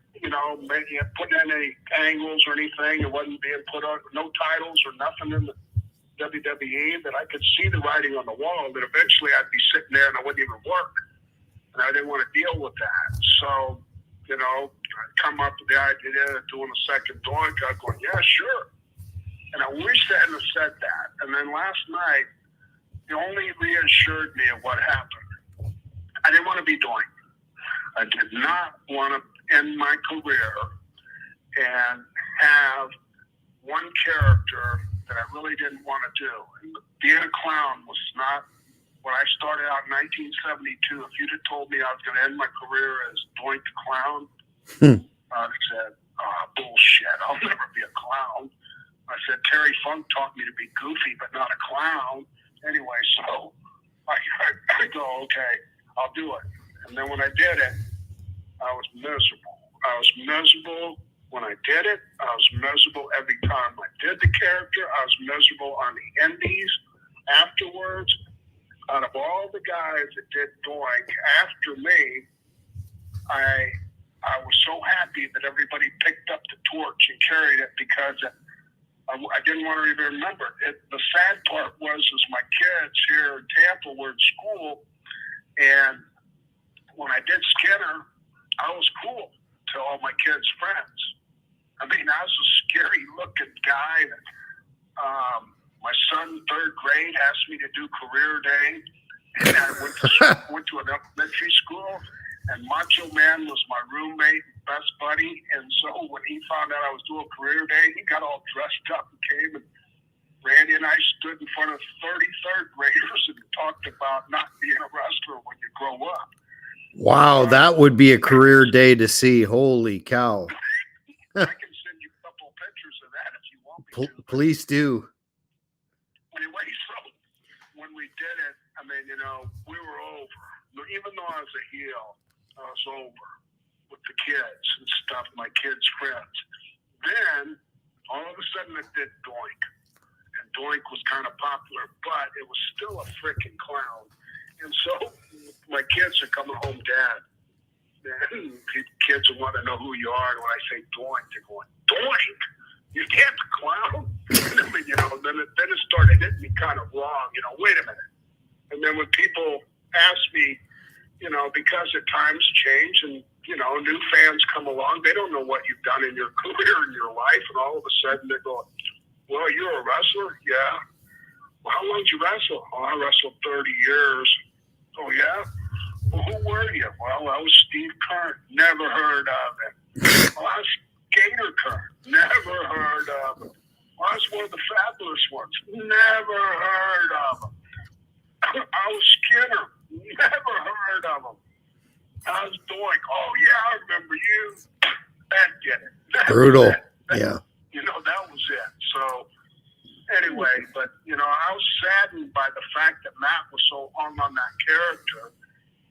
S2: putting in any angles or anything, it wasn't being put on, no titles or nothing in the WWE, that I could see the writing on the wall that eventually I'd be sitting there and I wouldn't even work. And I didn't want to deal with that. So, I come up with the idea of doing a second Doink. I'm going, yeah, sure. And I wish they hadn't said that. And then last night, it only reassured me of what happened. I didn't want to be Doink. I did not want to end my career and have one character that I really didn't want to do. And being a clown was not, when I started out in 1972, if you'd have told me I was going to end my career as Doink the Clown, I'd have said, bullshit, I'll never be a clown. I said, Terry Funk taught me to be goofy, but not a clown. Anyway, so I go, okay, I'll do it. And then when I did it, I was miserable. I was miserable when I did it. I was miserable every time I did the character. I was miserable on the indies afterwards. Out of all the guys that did Doink after me, I was so happy that everybody picked up the torch and carried it because I didn't want to even remember it. The sad part was my kids here in Tampa were in school, and when I did Skinner, I was cool to all my kids' friends. I mean, I was a scary-looking guy. My son, third grade, asked me to do career day, and I went to an elementary school, and Macho Man was my roommate, best buddy. And so when he found out I was doing career day, he got all dressed up and came, and Randy and I stood in front of 33rd graders and talked about not being a wrestler when you grow up.
S1: Wow, that would be a career day to see. Holy cow.
S2: I can send you a couple of pictures of that if you want me to.
S1: Please do.
S2: Anyway, so when we did it, I mean, we were over. Even though I was a heel, I was over with the kids and stuff, my kids' friends. Then, all of a sudden, it did Doink. And Doink was kind of popular, but it was still a freaking clown. And so my kids are coming home, Dad. And kids will want to know who you are. And when I say Doink, they're going, Doink? You can't be a clown? I mean, then it started hitting me kind of wrong. Wait a minute. And then when people ask me, because the times change and, new fans come along, they don't know what you've done in your career, in your life. And all of a sudden they go, well, you're a wrestler? Yeah. Well, how long did you wrestle? Oh, I wrestled 30 years. Oh, yeah? Well, who were you? Well, I was Steve Keirn. Never heard of it. Well, I was Gator Keirn. Never heard of it. Well, I was one of the fabulous ones. Never heard of him. I was Skinner. Never heard of him. I was Doink. Oh, yeah, I remember you. That did it.
S1: Brutal. Yeah.
S2: That was it. So, anyway, but, I was saddened by the fact that Matt was so hung on that character.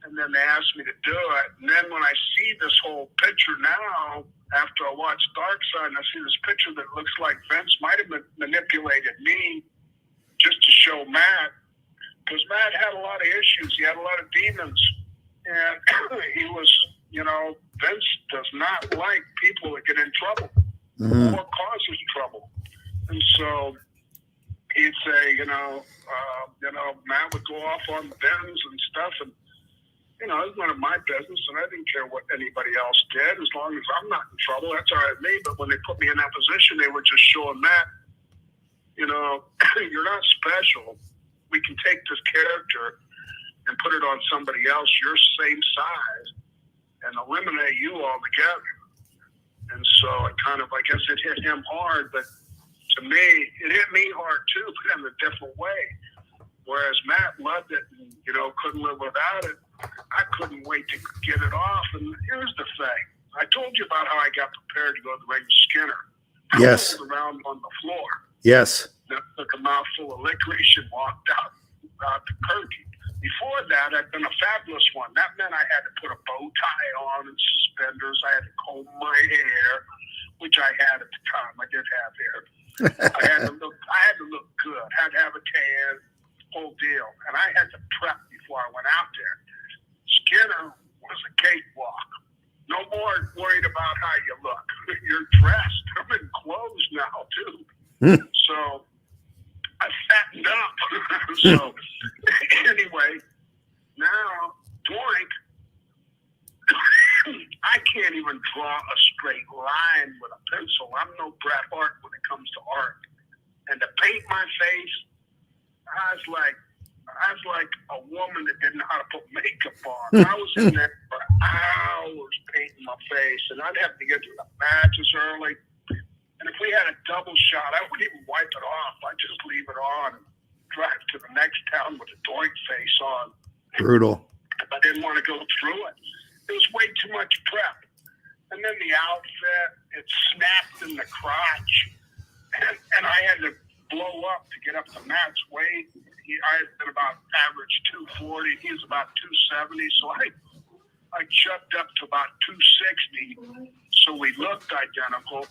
S2: And then they asked me to do it. And then when I see this whole picture now, after I watch Dark Side, and I see this picture that looks like Vince might have manipulated me just to show Matt, because Matt had a lot of issues. He had a lot of demons. And he was, Vince does not like people that get in trouble or causes trouble. And so he'd say, Matt would go off on bends and stuff. And, it was none of my business, and I didn't care what anybody else did. As long as I'm not in trouble, that's all right with me. But when they put me in that position, they were just showing Matt, you're not special. We can take this character and put it on somebody else your same size and eliminate you altogether. And so it kind of, I guess it hit him hard, but to me, it hit me hard too, but in a different way. Whereas Matt loved it and, couldn't live without it. I couldn't wait to get it off. And here's the thing. I told you about how I got prepared to go to the ring with Skinner.
S1: Yes.
S2: I rolled around on the floor.
S1: Yes.
S2: Took a mouthful of licorice and walked out the curtain. Before that, I'd been a fabulous one. That meant I had to put a bow tie on and suspenders. I had to comb my hair, which I had at the time. I did have hair. I had to look good. Had to have a tan, whole deal. And I had to prep before I went out there. Skinner was a cakewalk. No more worried about how you look. You're dressed. I'm in clothes now, too. So I fattened up. So anyway, now Doink, I can't even draw a straight line with a pencil. I'm no Bret Hart when it comes to art. And to paint my face, I was like a woman that didn't know how to put makeup on. I was in there for hours paint in my face, and I'd have to get to the matches early. And if we had a double shot, I wouldn't even wipe it off. I'd just leave it on and drive to the next town with a doink face on.
S1: Brutal.
S2: I didn't want to go through it. It was way too much prep. And then the outfit, it snapped in the crotch. And I had to blow up to get up to Matt's weight. I had been about average 240. He was about 270. So I jumped up to about 260. So we looked identical.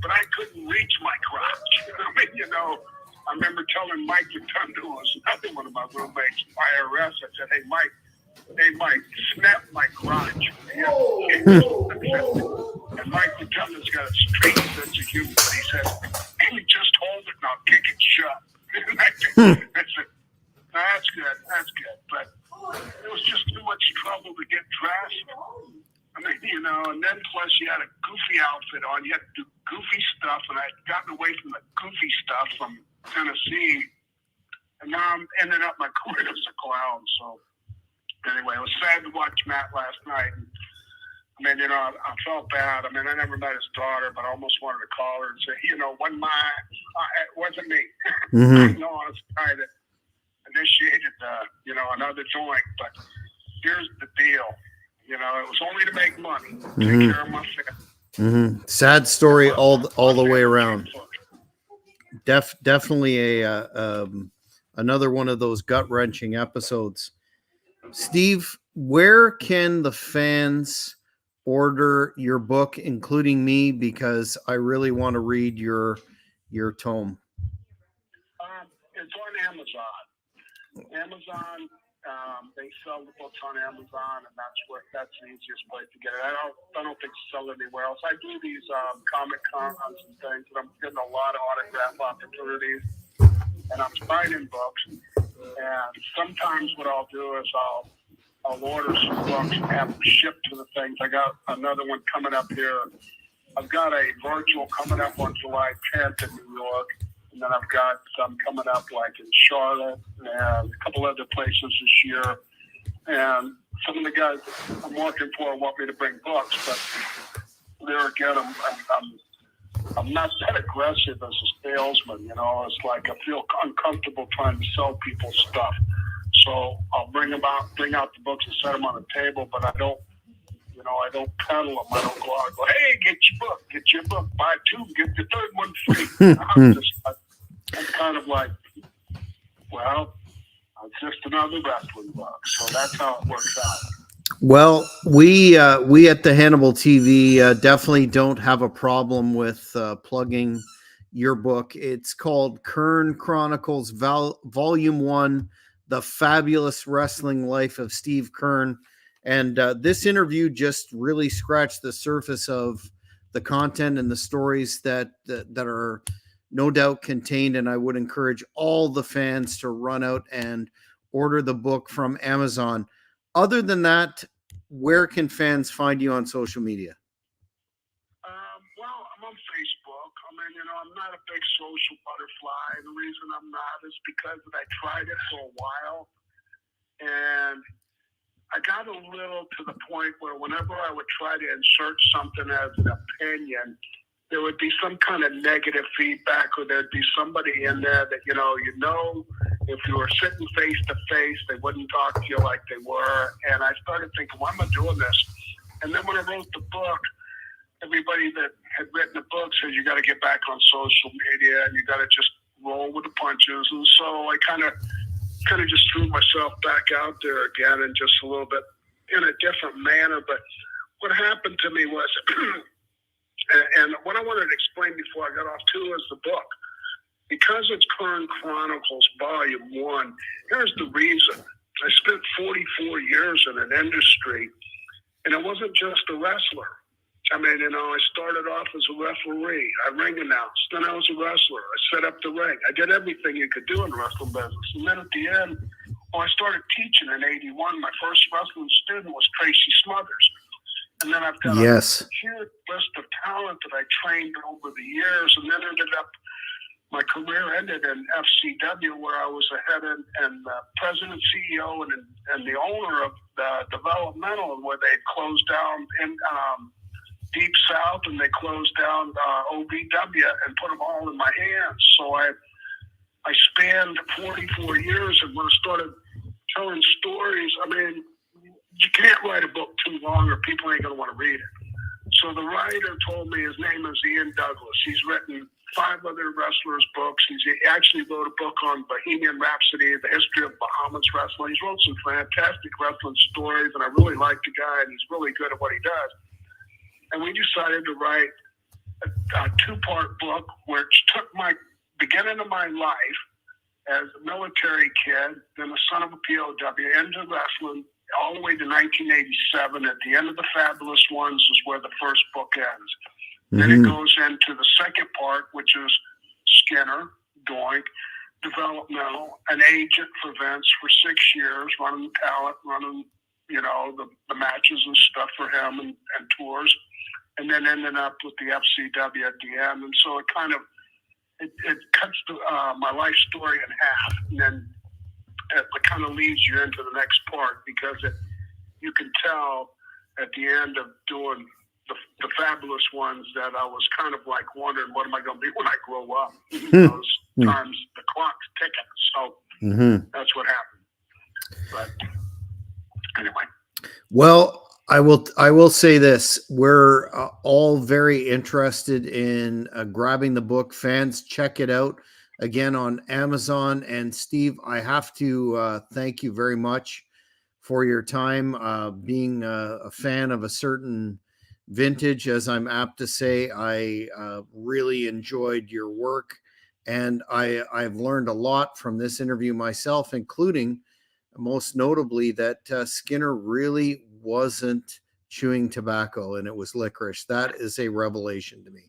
S2: But I couldn't reach my crotch. I mean, I remember telling Mike Rotundo, who was another one of my roommates, IRS, I said, hey, Mike, snap my crotch. And Mike Rotundo's got a straight sense of humor. He said, hey, just hold it and I'll kick it shut. And I said, that's good. But it was just too much trouble to get dressed. I mean, and then plus you had a goofy outfit on. You had to do goofy stuff, and I'd gotten away from the goofy stuff from Tennessee. And now I'm ending up my career as a clown. So anyway, it was sad to watch Matt last night. And, I mean, I felt bad. I mean, I never met his daughter, but I almost wanted to call her and say, it wasn't me.
S1: Mm-hmm.
S2: I was the guy that initiated another joint. But here's the deal. It was only to make money, take care of my family.
S1: Mm-hmm. Sad story all the way around. Definitely another one of those gut-wrenching episodes. Steve, where can the fans order your book, including me, because I really want to read your tome?
S2: It's on Amazon. They sell the books on Amazon, and that's the easiest place to get it. I don't think it's sold anywhere else. I do these comic cons and things, and I'm getting a lot of autograph opportunities, and I'm signing books. And sometimes what I'll do is I'll order some books and have them shipped to the things. I got another one coming up here. I've got a virtual coming up on July 10th in New York. And then I've got some coming up like in Charlotte and a couple other places this year. And some of the guys I'm working for want me to bring books, but there again, I'm not that aggressive as a salesman. It's like I feel uncomfortable trying to sell people stuff. So I'll bring out the books and set them on the table, but I don't peddle them. I don't go out and go, hey, get your book, buy two, get the third one free. I'm kind of like, well, it's just another wrestling book. So that's how it works out.
S1: Well, we at the Hannibal TV definitely don't have a problem with plugging your book. It's called Keirn Chronicles Volume 1, The Fabulous Wrestling Life of Steve Keirn. And this interview just really scratched the surface of the content and the stories that are no doubt contained. And I would encourage all the fans to run out and order the book from Amazon. Other than that, where can fans find you on social media?
S2: Well, I'm on Facebook. I mean, I'm not a big social butterfly. The reason I'm not is because I tried it for a while, and I got a little to the point where whenever I would try to insert something as an opinion, there would be some kind of negative feedback, or there'd be somebody in there that, if you were sitting face to face, they wouldn't talk to you like they were. And I started thinking, why am I doing this? And then when I wrote the book, everybody that had written the book said, you got to get back on social media and you got to just roll with the punches. And so I kind of just threw myself back out there again, and just a little bit in a different manner. But what happened to me was, and what I wanted to explain before I got off too is the book. Because it's Keirn Chronicles Volume 1, here's the reason. I spent 44 years in an industry, and it wasn't just a wrestler. I mean, I started off as a referee. I ring announced. Then I was a wrestler. I set up the ring. I did everything you could do in the wrestling business. And then at the end, I started teaching in 81. My first wrestling student was Tracy Smothers. And then I've got a huge list of talent that I trained over the years, and then ended up my career ended in FCW, where I was the head and president, CEO, and the owner of the developmental, where they closed down in Deep South, and they closed down OVW and put them all in my hands. So I spanned 44 years, and when I started telling stories, I mean, you can't write a book too long or people ain't going to want to read it. So the writer told me his name is Ian Douglas. He's written 5 other wrestlers' books. He actually wrote a book on Bohemian Rhapsody, the history of Bahamas wrestling. He's wrote some fantastic wrestling stories, and I really like the guy, and he's really good at what he does. And we decided to write a 2-part book, which took my beginning of my life as a military kid, then the son of a POW, into wrestling, all the way to 1987. At the end of the Fabulous Ones is where the first book ends. Then it goes into the second part, which is Skinner, Doink, developmental, an agent for Vince for 6 years, running the talent, running, the matches and stuff for him and tours, and then ending up with the FCW at the end. And so it kind of, it cuts my life story in half, and then it kind of leads you into the next part, because you can tell at the end of doing the Fabulous Ones that I was kind of like wondering, what am I going to be when I grow up? Those times the clock's ticking. So that's what happened. But anyway.
S1: Well, I will say this. We're all very interested in grabbing the book. Fans, check it out again on Amazon. And Steve, I have to thank you very much for your time. Being a fan of a certain vintage, as I'm apt to say, I really enjoyed your work, and I've learned a lot from this interview myself, including most notably that Skinner really wasn't chewing tobacco and it was licorice. That is a revelation to me.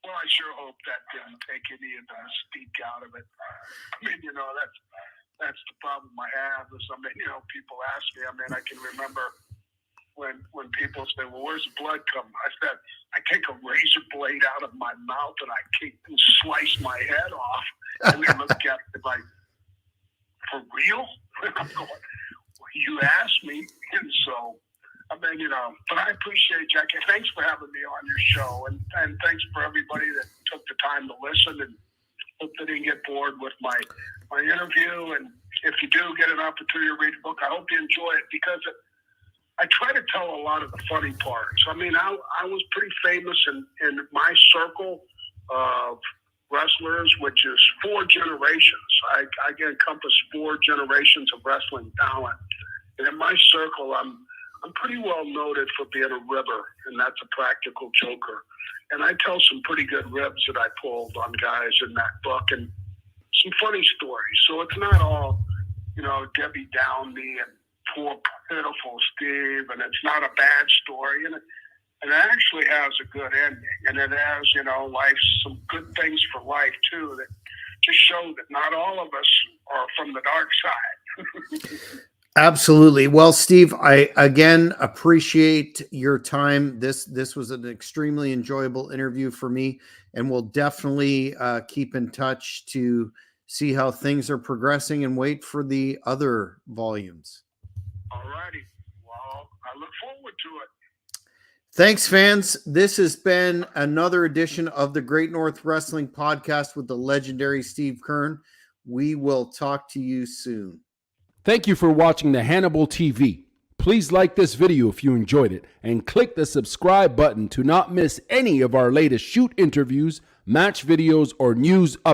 S2: Well, I sure hope that didn't take any of the mystique out of it. I mean, that's the problem I have is, people ask me, I can remember when people say, well, where's the blood come? I said, I take a razor blade out of my mouth and I slice my head off. And they look at me like, for real? And I'm going, well, you asked me. And so, but I appreciate, Jackie. Thanks for having me on your show. And thanks for everybody that took the time to listen, and hope they didn't get bored with my interview. And if you do get an opportunity to read the book, I hope you enjoy it, because I try to tell a lot of the funny parts. I was pretty famous in my circle of wrestlers, which is 4 generations. I encompass 4 generations of wrestling talent. And in my circle, I'm pretty well noted for being a ribber, and that's a practical joker. And I tell some pretty good ribs that I pulled on guys in that book, and some funny stories. So it's not all, Debbie Downey and poor, pitiful Steve, and it's not a bad story. And it actually has a good ending, and it has, some good things for life too, that just show that not all of us are from the dark side.
S1: Absolutely. Well, Steve, I again appreciate your time. This was an extremely enjoyable interview for me, and we'll definitely keep in touch to see how things are progressing and wait for the other volumes.
S2: All righty. Well, I look forward to it.
S1: Thanks, fans. This has been another edition of the Great North Wrestling Podcast with the legendary Steve Keirn. We will talk to you soon.
S3: Thank you for watching the Hannibal TV. Please like this video if you enjoyed it, and click the subscribe button to not miss any of our latest shoot interviews, match videos, or news updates.